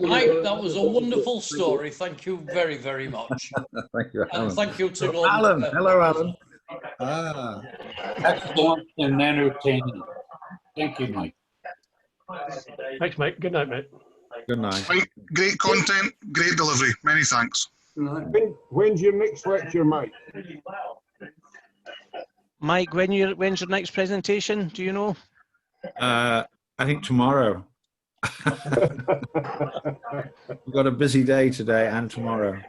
Mike, that was a wonderful story. Thank you very, very much. Thank you, Alan. And thank you to all. Alan. Hello, Alan. Excellent and entertaining. Thank you, Mike. Thanks, Mike. Good night, mate. Good night. Great content, great delivery. Many thanks. When's your next lecture, Mike? Mike, when's your next presentation? Do you know? I think tomorrow. We've got a busy day today and tomorrow.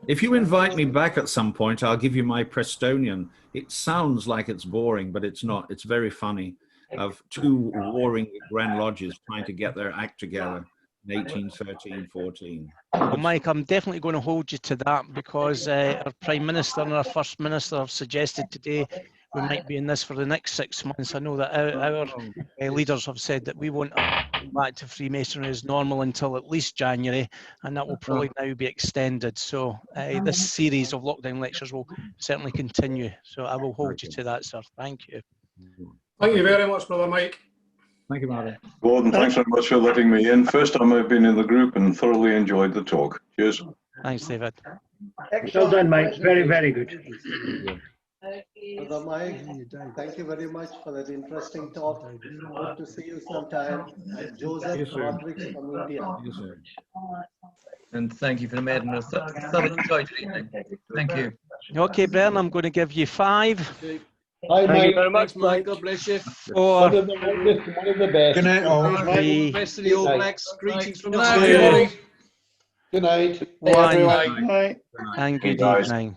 If you invite me back at some point, I'll give you my Prestonian. It sounds like it's boring, but it's not. It's very funny. Of two warring Grand Lodges trying to get their act together in 1813-14. Well, Mike, I'm definitely going to hold you to that because our Prime Minister and our First Minister have suggested today we might be in this for the next 6 months. I know that our leaders have said that we won't back to Freemasonry as normal until at least January, and that will probably now be extended. So this series of lockdown lectures will certainly continue. So I will hold you to that, sir. Thank you. Thank you very much, Brother Mike. Thank you, Martin. Gordon, thanks very much for letting me in. First time I've been in the group and thoroughly enjoyed the talk. Cheers. Thanks, David. Well done, Mike. Very, very good. Brother Mike, thank you very much for that interesting talk. Good to see you sometime. And Joseph Rodriguez from India. And thank you for the maiden. I thoroughly enjoyed your evening. Thank you. Okay, Bern, I'm going to give you 5. Hi, Thank you very much, Mike. God bless you. 4. One of the best. Good night, all. 3. Best of the All Blacks. Greetings from the Good night. Good night. 1. Everyone. Good night. And good Hey, guys. evening.